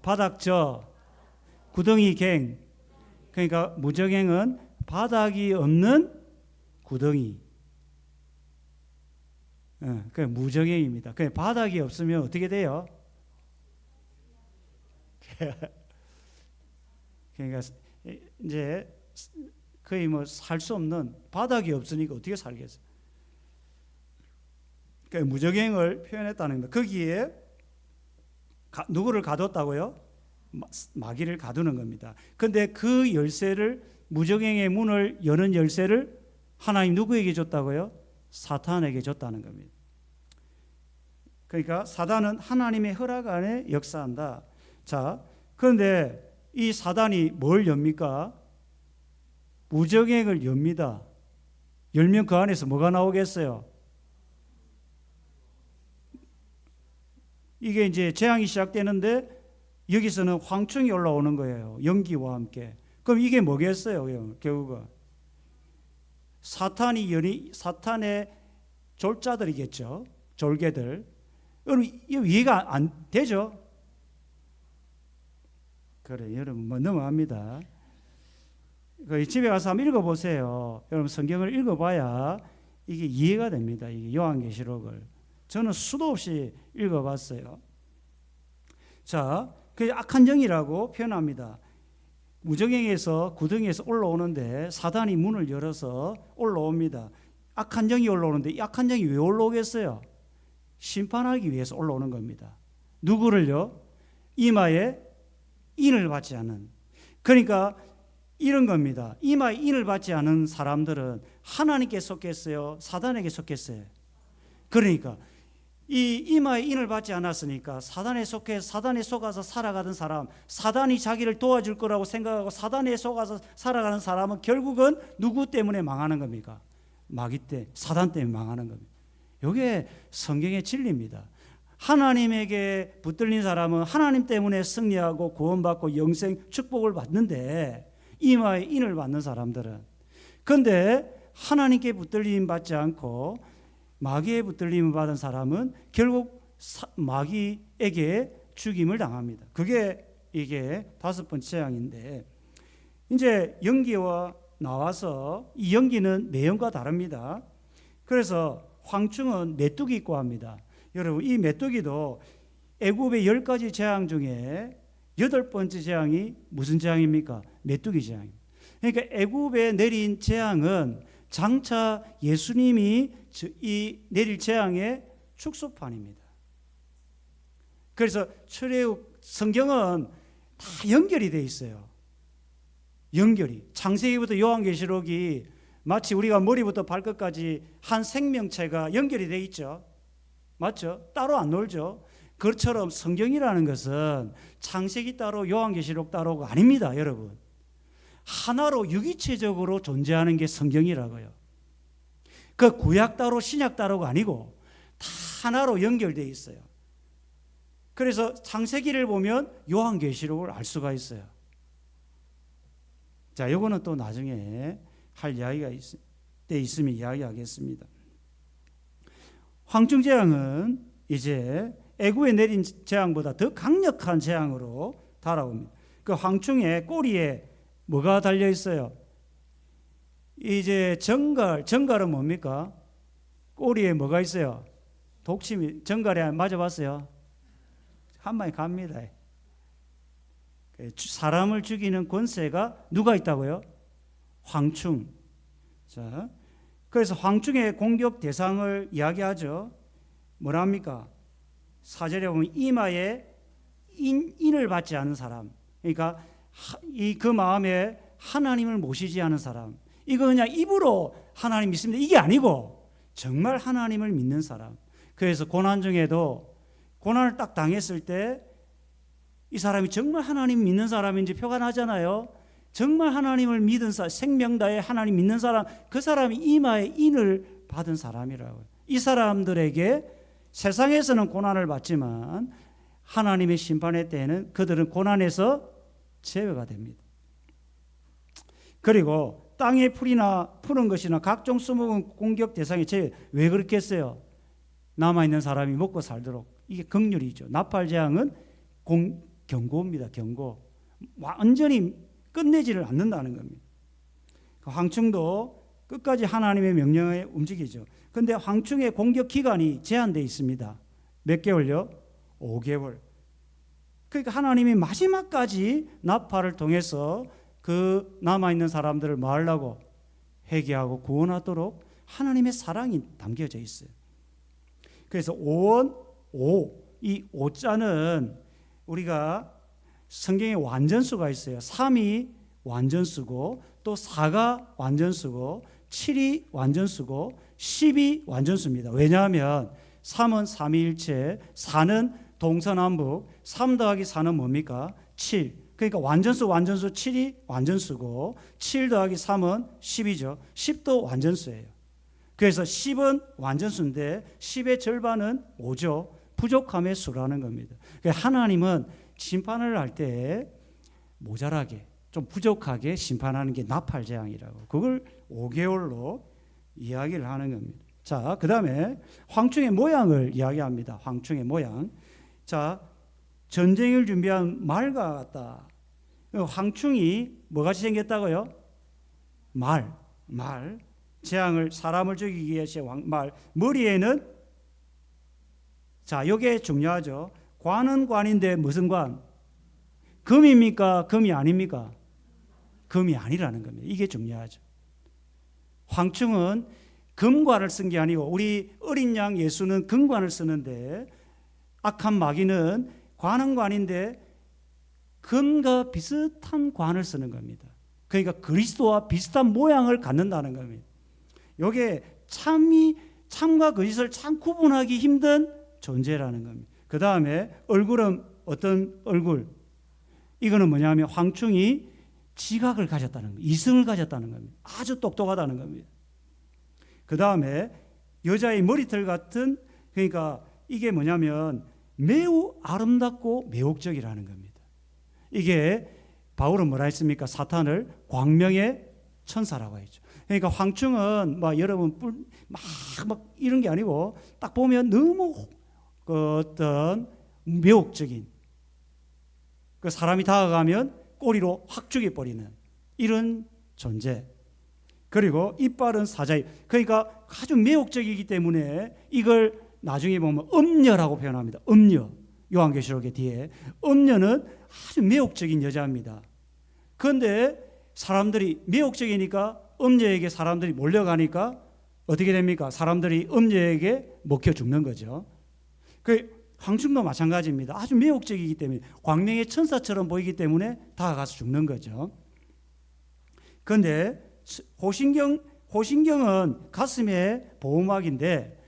바닥저, 구덩이갱. 그러니까 무적행은 바닥이 없는 구덩이. 그 무적행입니다. 그 바닥이 없으면 어떻게 돼요? 그러니까 이제 거의 뭐 살 수 없는, 바닥이 없으니까 어떻게 살겠어요? 그러니까 무적행을 표현했다는 겁니다. 거기에 누구를 가뒀다고요? 마귀를 가두는 겁니다. 그런데 그 열쇠를, 무적행의 문을 여는 열쇠를 하나님 누구에게 줬다고요? 사탄에게 줬다는 겁니다. 그러니까 사단은 하나님의 허락 안에 역사한다. 자, 그런데 이 사단이 뭘 엽니까? 무적행을 엽니다. 열면 그 안에서 뭐가 나오겠어요? 이게 이제 재앙이 시작되는데 여기서는 황충이 올라오는 거예요. 연기와 함께. 그럼 이게 뭐겠어요? 결국은 사탄의 졸자들이겠죠. 졸개들. 여러분 이해가 안 되죠? 그래, 여러분 뭐 넘어갑니다. 집에 가서 한번 읽어보세요. 여러분 성경을 읽어봐야 이게 이해가 됩니다. 이게 요한계시록을 저는 수도 없이 읽어봤어요. 자, 그 악한 영이라고 표현합니다. 무적행에서 구덩이에서 올라오는데 사단이 문을 열어서 올라옵니다. 악한 영이 올라오는데 이 악한 영이 왜 올라오겠어요? 심판하기 위해서 올라오는 겁니다. 누구를요? 이마에 인을 받지 않은. 그러니까 이런 겁니다. 이마에 인을 받지 않은 사람들은 하나님께 속했어요? 사단에게 속했어요? 그러니까 이 이마에 인을 받지 않았으니까 사단에 속아서 살아가던 사람, 사단이 자기를 도와줄 거라고 생각하고 사단에 속아서 살아가는 사람은 결국은 누구 때문에 망하는 겁니까? 마귀 때, 사단 때문에 망하는 겁니다. 이게 성경의 진리입니다. 하나님에게 붙들린 사람은 하나님 때문에 승리하고 구원받고 영생 축복을 받는데 이마에 인을 받는 사람들은, 그런데 하나님께 붙들림 받지 않고 마귀에 붙들림을 받은 사람은 결국 마귀에게 죽임을 당합니다. 그게 이게 5번째 재앙인데, 이제 연기와 나와서 이 연기는 매형과 다릅니다. 그래서 황충은 메뚜기 있고 합니다. 여러분 이 메뚜기도 애굽의 10가지 재앙 중에 8번째 재앙이 무슨 재앙입니까? 메뚜기 재앙입니다. 그러니까 애굽에 내린 재앙은 장차 예수님이 이 내릴 재앙의 축소판입니다. 그래서 성경은 다 연결이 돼 있어요. 연결이. 창세기부터 요한계시록이 마치 우리가 머리부터 발끝까지 한 생명체가 연결이 돼 있죠. 맞죠? 따로 안 놀죠. 그처럼 성경이라는 것은 창세기 따로 요한계시록 따로가 아닙니다, 여러분. 하나로 유기체적으로 존재하는 게 성경이라고요. 그 구약 따로 신약 따로가 아니고 다 하나로 연결되어 있어요. 그래서 창세기를 보면 요한계시록을 알 수가 있어요. 자, 요거는 또 나중에 할 이야기가 때 있으면 이야기하겠습니다. 황충재앙은 이제 애구에 내린 재앙보다 더 강력한 재앙으로 달아옵니다. 그 황충의 꼬리에 뭐가 달려 있어요? 이제 정갈은 뭡니까? 꼬리에 뭐가 있어요? 독침이. 정갈에 맞아봤어요? 한 방에 갑니다. 사람을 죽이는 권세가 누가 있다고요? 황충. 자, 그래서 황충의 공격 대상을 이야기하죠. 뭐랍니까? 4절에 보면 이마에 인을 받지 않은 사람. 그러니까 그 마음에 하나님을 모시지 않은 사람. 이거 그냥 입으로 하나님 믿습니다, 이게 아니고 정말 하나님을 믿는 사람. 그래서 고난 중에도 고난을 딱 당했을 때 이 사람이 정말 하나님 믿는 사람인지 표가 나잖아요. 정말 하나님을 믿은 사람, 생명 다해 하나님 믿는 사람, 그 사람이 이마에 인을 받은 사람이라고요. 이 사람들에게 세상에서는 고난을 받지만 하나님의 심판의 때에는 그들은 고난에서 제외가 됩니다. 그리고 땅의 풀이나 푸른 것이나 각종 수목은 공격 대상의 제외. 왜 그렇겠어요? 남아있는 사람이 먹고 살도록. 이게 긍휼이죠. 나팔재앙은 경고입니다. 경고. 완전히 끝내지를 않는다는 겁니다. 황충도 끝까지 하나님의 명령에 움직이죠. 그런데 황충의 공격 기간이 제한되어 있습니다. 몇 개월요? 5개월. 그러니까 하나님이 마지막까지 나팔을 통해서 그 남아있는 사람들을 뭐 하려고? 회개하고 구원하도록 하나님의 사랑이 담겨져 있어요. 그래서 오원, 이 오자는 우리가 성경에 완전수가 있어요. 3이 완전수고 또 4가 완전수고 7이 완전수고 10이 완전수입니다. 왜냐하면 3은 삼위일체, 4는 동서남북, 3 더하기 4는 뭡니까? 7. 그러니까 완전수 7이 완전수고 7 더하기 3은 10이죠. 10도 완전수예요. 그래서 10은 완전수인데 10의 절반은 5죠. 부족함의 수라는 겁니다. 하나님은 심판을 할 때 모자라게 좀 부족하게 심판하는 게 나팔재앙이라고. 그걸 5개월로 이야기를 하는 겁니다. 자, 그 다음에 황충의 모양을 이야기합니다. 황충의 모양. 자, 전쟁을 준비한 말과 같다. 황충이 뭐같이 생겼다고요? 말. 재앙을 사람을 죽이기 위해서 말. 머리에는 자, 이게 중요하죠. 관은 관인데 무슨 관? 금입니까? 금이 아닙니까? 금이 아니라는 겁니다. 이게 중요하죠. 황충은 금관을 쓴 게 아니고 우리 어린 양 예수는 금관을 쓰는데 악한 마귀는 관은 관인데 금과 비슷한 관을 쓰는 겁니다. 그러니까 그리스도와 비슷한 모양을 갖는다는 겁니다. 이게 참과 거짓을 참 구분하기 힘든 존재라는 겁니다. 그 다음에 얼굴은 어떤 얼굴? 이거는 뭐냐면 황충이 지각을 가졌다는 겁니다. 이성을 가졌다는 겁니다. 아주 똑똑하다는 겁니다. 그 다음에 여자의 머리털 같은, 그러니까 이게 뭐냐면 매우 아름답고 매혹적이라는 겁니다. 이게 바울은 뭐라 했습니까? 사탄을 광명의 천사라고 했죠. 그러니까 황충은 막 여러분 막 이런 게 아니고 딱 보면 너무 그 어떤 매혹적인, 그 사람이 다가가면 꼬리로 확 죽여버리는 이런 존재. 그리고 이빨은 사자입. 그러니까 아주 매혹적이기 때문에 이걸 나중에 보면 음녀라고 표현합니다. 음녀. 요한계시록의 뒤에 음녀는 아주 매혹적인 여자입니다. 그런데 사람들이 매혹적이니까 음녀에게 사람들이 몰려가니까 어떻게 됩니까? 사람들이 음녀에게 먹혀 죽는 거죠. 그 황충도 마찬가지입니다. 아주 매혹적이기 때문에 광명의 천사처럼 보이기 때문에 다가가서 죽는 거죠. 그런데 호신경은 가슴의 보호막인데,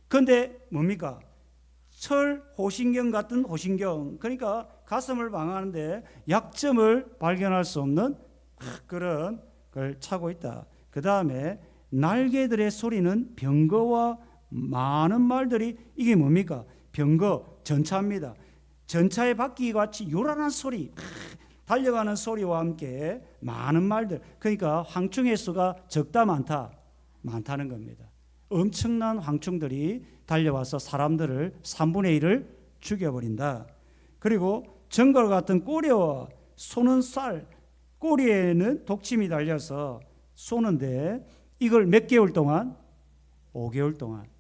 그런데 뭡니까? 철 호신경 같은 호신경, 그러니까 가슴을 방어하는데 약점을 발견할 수 없는 그런 걸 차고 있다. 그 다음에 날개들의 소리는 병거와 많은 말들이, 이게 뭡니까? 병거, 전차입니다. 전차의 바퀴 같이 요란한 소리, 달려가는 소리와 함께 많은 말들, 그러니까 황충의 수가 적다 많다는 겁니다. 엄청난 황충들이 달려와서 사람들을 3분의 1을 죽여버린다. 그리고 정글 같은 꼬리와 쏘는 쌀, 꼬리에는 독침이 달려서 쏘는데 이걸 몇 개월 동안? 5개월 동안.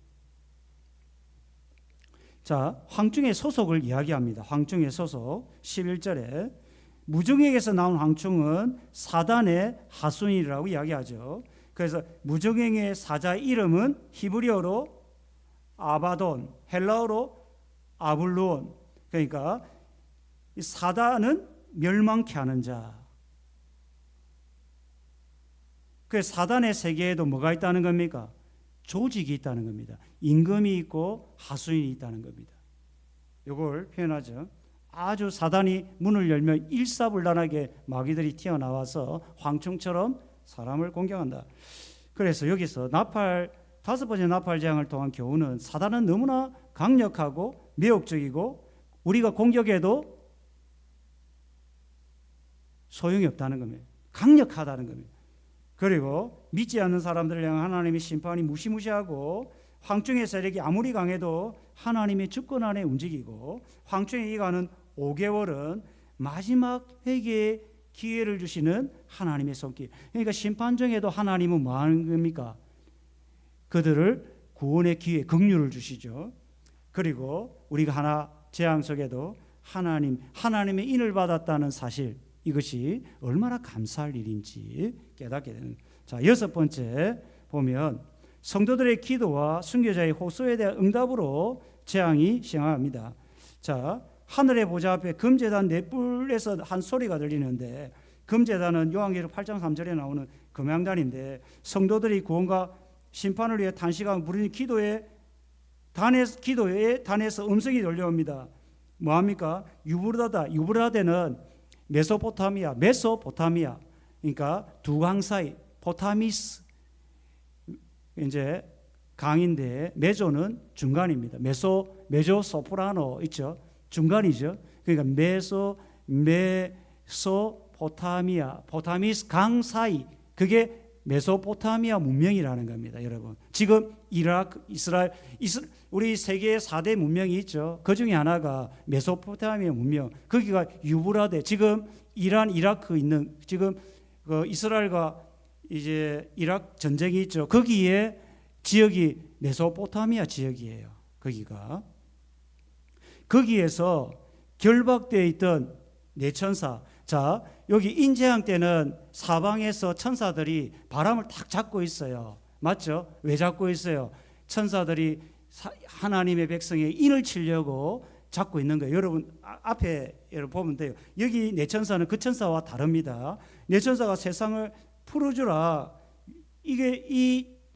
자, 황충의 소속을 이야기합니다. 황충의 소속 11절에 무정에게서 나온 황충은 사단의 하순이라고 이야기하죠. 그래서 무정행의 사자의 이름은 히브리어로 아바돈, 헬라어로 아블루온. 그러니까 이 사단은 멸망케 하는 자. 그 사단의 세계에도 뭐가 있다는 겁니까? 조직이 있다는 겁니다. 임금이 있고 하수인이 있다는 겁니다. 이걸 표현하죠. 아주 사단이 문을 열면 일사불란하게 마귀들이 튀어나와서 황충처럼 사람을 공격한다. 그래서 여기서 다섯 번째 나팔 재앙을 통한 교훈은 사단은 너무나 강력하고 매혹적이고 우리가 공격해도 소용이 없다는 겁니다. 강력하다는 겁니다. 그리고 믿지 않는 사람들을 향한 하나님의 심판이 무시무시하고 황충의 세력이 아무리 강해도 하나님의 주권 안에 움직이고 황충의 기간은 5개월은 마지막 회개의 기회를 주시는 하나님의 손길. 그러니까 심판정에도 하나님은 뭐 하는 겁니까? 그들을 구원의 기회, 긍휼을 주시죠. 그리고 우리가 하나 재앙 속에도 하나님의 인을 받았다는 사실, 이것이 얼마나 감사할 일인지 깨닫게 되는. 자, 6번째 보면 성도들의 기도와 순교자의 호소에 대한 응답으로 재앙이 시행합니다. 자, 하늘의 보좌 앞에 금제단 넷불에서 한 소리가 들리는데, 금제단은 요한계시록 8장 3절에 나오는 금양단인데 성도들이 구원과 심판을 위해 단시간 부르는 기도의 단에서 음성이 들려옵니다. 뭐합니까? 유브라데는 메소포타미아, 그러니까 두 강 사이, 포타미스 이제 강인데 메조는 중간입니다. 메조소프라노 있죠, 중간이죠. 그러니까 포타미스 강 사이, 그게 메소포타미아 문명이라는 겁니다, 여러분. 지금 이라크, 이스라엘, 우리 세계에 4대 문명이 있죠. 그 중에 하나가 메소포타미아 문명. 거기가 유브라데, 지금 이란, 이라크 있는, 지금 그 이스라엘과 이제 이라크 전쟁이 있죠. 거기에 지역이 메소포타미아 지역이에요. 거기에서 결박되어 있던 네 천사. 자, 여기 인재앙 때는 사방에서 천사들이 바람을 탁 잡고 있어요. 맞죠? 왜 잡고 있어요? 천사들이 하나님의 백성의 인을 치려고 잡고 있는 거예요. 여러분 앞에 보면 돼요. 여기 네 천사는 그 천사와 다릅니다. 네 천사가 세상을 풀어주라. 이게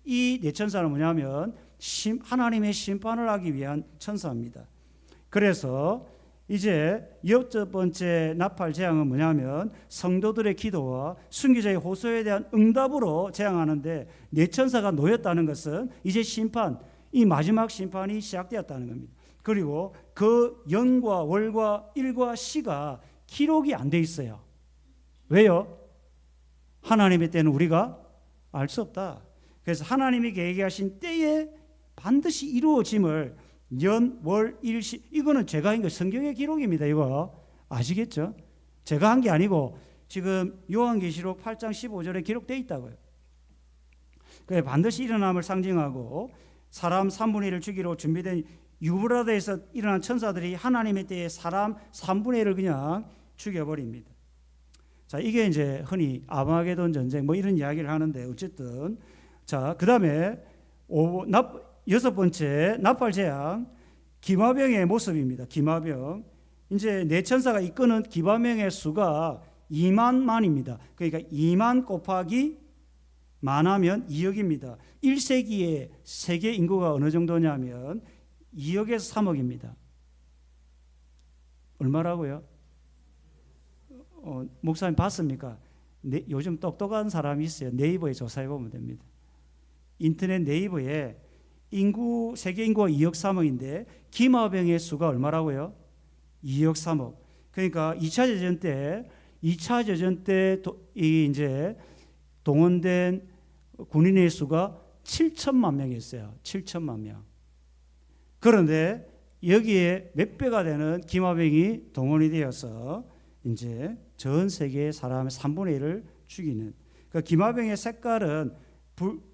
이 네 천사는 뭐냐면 하나님의 심판을 하기 위한 천사입니다. 그래서 이제 6번째 나팔 재앙은 뭐냐면 성도들의 기도와 순교자의 호소에 대한 응답으로 재앙하는데, 네 천사가 놓였다는 것은 이제 이 마지막 심판이 시작되었다는 겁니다. 그리고 그 연과 월과 일과 시가 기록이 안 돼 있어요. 왜요? 하나님의 때는 우리가 알 수 없다. 그래서 하나님이 계획하신 때에 반드시 이루어짐을 연, 월, 일, 시, 이거는 제가 한 거 성경의 기록입니다. 이거 아시겠죠? 제가 한 게 아니고 지금 요한계시록 8장 15절에 기록되어 있다고요. 그래, 반드시 일어남을 상징하고 사람 3분의 1을 죽이러 준비된 유브라데에서 일어난 천사들이 하나님의 때에 사람 3분의 1을 그냥 죽여버립니다. 자, 이게 이제 흔히 아마게돈 전쟁 뭐 이런 이야기를 하는데, 어쨌든 자, 그 다음에 6번째 나팔 재앙, 기마병의 모습입니다. 기마병. 이제 네 천사가 이끄는 기마병의 수가 2만만입니다. 그러니까 2만 곱하기 만하면 2억입니다. 1세기에 세계 인구가 어느 정도냐면 2억에서 3억입니다. 얼마라고요? 목사님 봤습니까? 요즘 똑똑한 사람이 있어요. 네이버에 조사해 보면 됩니다. 인터넷 네이버에 세계 인구가 2억 3억인데 기마병의 수가 얼마라고요? 2억 3억. 그러니까 2차 대전 때 이제 동원된 군인의 수가 7천만 명이었어요. 7천만 명. 그런데 여기에 몇 배가 되는 기마병이 동원이 되어서 이제 전 세계의 사람의 3분의 1을 죽이는. 그 기마병의 색깔은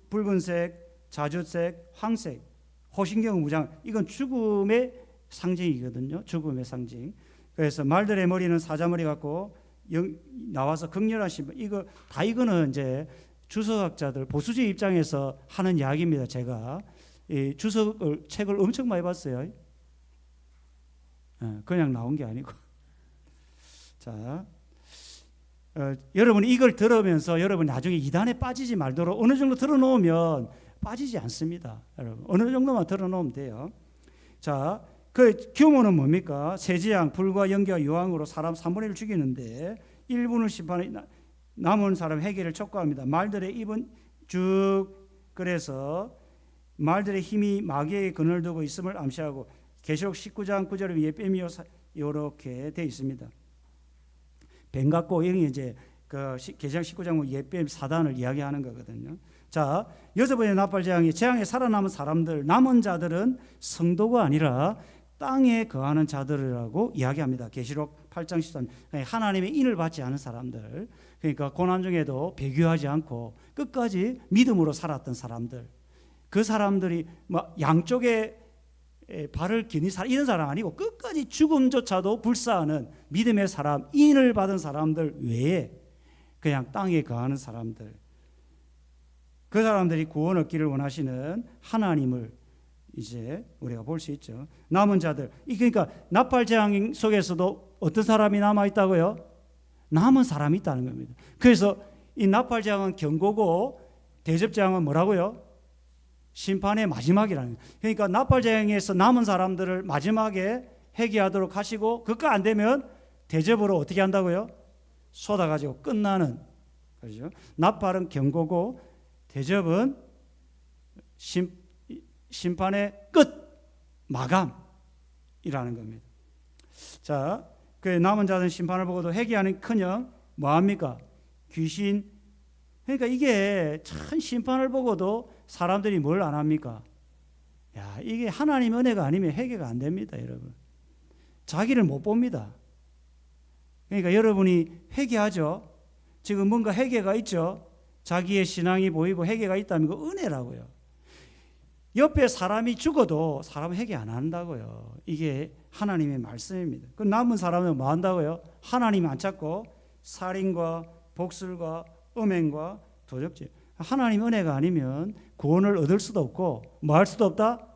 붉은색, 자주색, 황색, 호신경 무장. 이건 죽음의 상징이거든요. 죽음의 상징. 그래서 말들의 머리는 사자머리 같고 나와서 극렬한 신발. 이거는 이제 주석학자들 보수주의 입장에서 하는 이야기입니다. 제가 이 책을 엄청 많이 봤어요. 그냥 나온 게 아니고. 자, 여러분이 이걸 들으면서 여러분 나중에 이단에 빠지지 말도록 어느 정도 들어놓으면 빠지지 않습니다. 여러분 어느 정도만 들어놓으면 돼요. 자, 그 규모는 뭡니까? 세지양, 불과 연기와 유황으로 사람 3분의 1을 죽이는데 1분을 심판해 남은 사람 회개를 촉구합니다. 말들의 입은 쭉 그래서 말들의 힘이 마귀에게 그늘 두고 있음을 암시하고 계시록 19장 9절에 예뱀이요 이렇게 돼 있습니다. 뱀 같고 이게 이제 그 계시록 19장 예뱀 사단을 이야기하는 거거든요. 자, 여섯 번째 나팔 재앙에 살아남은 사람들, 남은 자들은 성도가 아니라 땅에 거하는 자들이라고 이야기합니다. 계시록 8장 13절. 하나님의 인을 받지 않은 사람들. 그러니까 고난 중에도 배교하지 않고 끝까지 믿음으로 살았던 사람들. 그 사람들이 뭐 양쪽에 발을 기니 이런 사람 아니고 끝까지 죽음조차도 불사하는 믿음의 사람, 인을 받은 사람들 외에 그냥 땅에 거하는 사람들. 그 사람들이 구원 얻기를 원하시는 하나님을 이제 우리가 볼 수 있죠. 남은 자들. 그러니까 나팔 재앙 속에서도 어떤 사람이 남아 있다고요? 남은 사람이 있다는 겁니다. 그래서 이 나팔 재앙은 경고고 대접 재앙은 뭐라고요? 심판의 마지막이라는 거예요. 그러니까 나팔 재앙에서 남은 사람들을 마지막에 회개하도록 하시고 그거 안 되면 대접으로 어떻게 한다고요? 쏟아가지고 끝나는 그렇죠. 나팔은 경고고 대접은 심판의 끝 마감이라는 겁니다. 자, 그 남은 자는 심판을 보고도 회개하는커녕 뭐합니까? 귀신. 그러니까 이게 참 심판을 보고도 사람들이 뭘 안 합니까? 야, 이게 하나님의 은혜가 아니면 회개가 안 됩니다, 여러분. 자기를 못 봅니다. 그러니까 여러분이 회개하죠. 지금 뭔가 회개가 있죠. 자기의 신앙이 보이고 회개가 있다면 그 은혜라고요. 옆에 사람이 죽어도 사람은 회개 안 한다고요. 이게 하나님의 말씀입니다. 그 남은 사람은 뭐 한다고요? 하나님 안 찾고 살인과 복술과 음행과 도적질. 하나님 은혜가 아니면 구원을 얻을 수도 없고 뭐 할 수도 없다?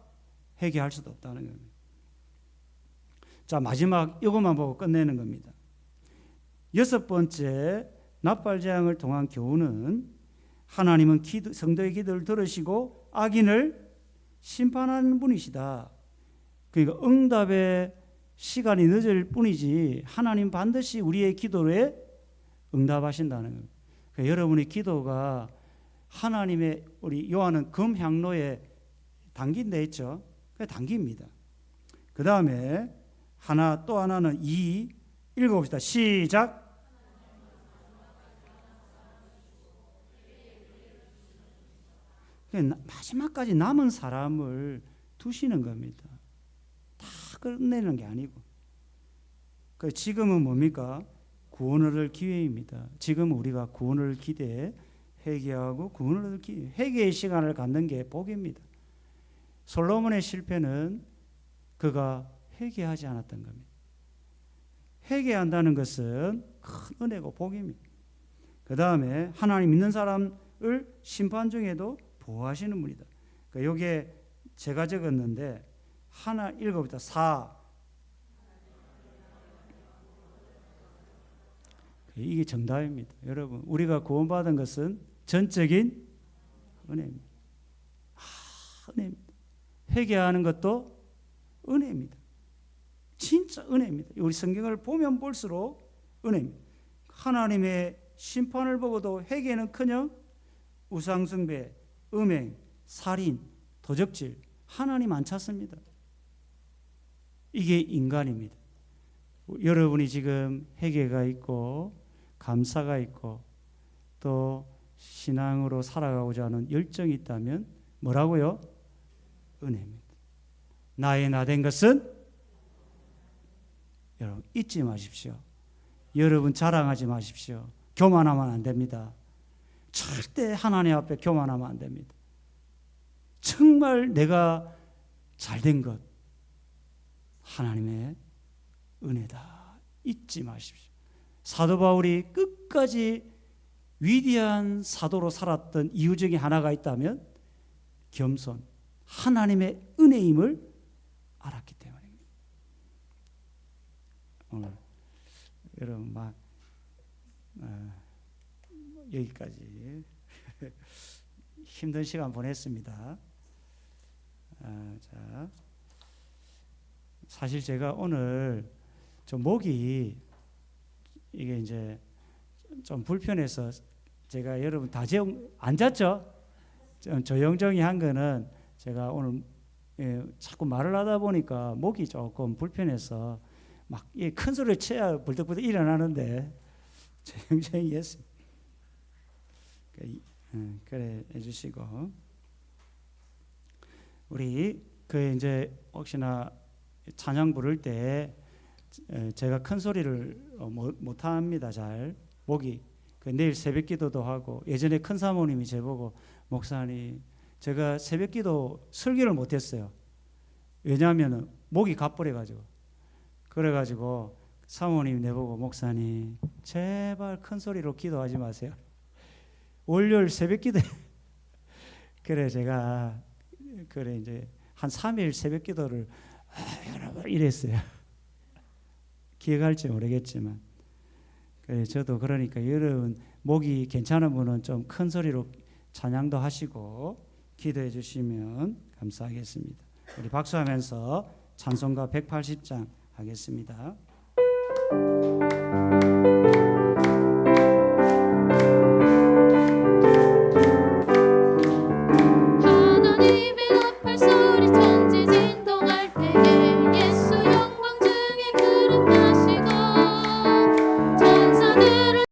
회개할 수도 없다는 겁니다. 자, 마지막 이것만 보고 끝내는 겁니다. 여섯 번째 나팔 재앙을 통한 교훈은 하나님은 성도의 기도를 들으시고 악인을 심판하는 분이시다. 그러니까 응답의 시간이 늦을 뿐이지 하나님 반드시 우리의 기도에 응답하신다는 겁니다. 그러니까 여러분의 기도가 하나님의 우리 요한은 금향로에 담긴데 있죠. 그게 담깁니다. 그 다음에 또 하나는 읽어봅시다. 시작. 마지막까지 남은 사람을 두시는 겁니다. 다 끝내는 게 아니고. 지금은 뭡니까? 구원을 얻을 기회입니다. 지금 우리가 구원을 기대해 회개하고 구원을 얻을 기회, 회개의 시간을 갖는 게 복입니다. 솔로몬의 실패는 그가 회개하지 않았던 겁니다. 회개한다는 것은 큰 은혜고 복입니다. 그 다음에 하나님 믿는 사람을 심판 중에도 보호하시는 분이다. 그러니까 이게 제가 적었는데 하나 읽어봅니다. 4. 이게 정답입니다. 여러분, 우리가 구원받은 것은 전적인 은혜입니다. 은혜입니다. 회개하는 것도 은혜입니다. 진짜 은혜입니다. 우리 성경을 보면 볼수록 은혜입니다. 하나님의 심판을 보고도 회개는커녕 우상숭배, 음행, 살인, 도적질 하나님 안 찾습니다. 이게 인간입니다. 여러분이 지금 회개가 있고 감사가 있고 또 신앙으로 살아가고자 하는 열정이 있다면 뭐라고요? 은혜입니다. 나의 나된 것은 여러분 잊지 마십시오. 여러분 자랑하지 마십시오. 교만하면 안 됩니다. 절대 하나님 앞에 교만하면 안 됩니다. 정말 내가 잘된 것 하나님의 은혜다. 잊지 마십시오. 사도 바울이 끝까지 위대한 사도로 살았던 이유 중에 하나가 있다면 겸손, 하나님의 은혜임을 알았기 때문입니다. 오늘 여러분 막 여기까지 힘든 시간 보냈습니다. 자, 사실 제가 오늘 좀 목이 이게 이제 좀 불편해서 제가 여러분 다 앉았죠? 좀 조용조용히 한 거는 제가 오늘 자꾸 말을 하다 보니까 목이 조금 불편해서 막 큰 소리를 쳐야 벌떡벌떡 일어나는데 조용조용히 했어요. 그래 해주시고 우리 이제 혹시나 찬양 부를 때 제가 큰 소리를 못 합니다. 잘 목이 내일 새벽기도도 하고 예전에 큰 사모님이 제보고 목사님 제가 새벽기도 설교를 못했어요. 왜냐하면 목이 가버려가지고 그래가지고 사모님이 내보고 목사님 제발 큰 소리로 기도하지 마세요. 월요일 새벽기도 그래 제가 이제 한 3일 새벽기도를 이랬어요. 기억할지 모르겠지만 그래 저도 그러니까 여러분 목이 괜찮은 분은 좀 큰 소리로 찬양도 하시고 기도해 주시면 감사하겠습니다. 우리 박수하면서 찬송가 180장 하겠습니다.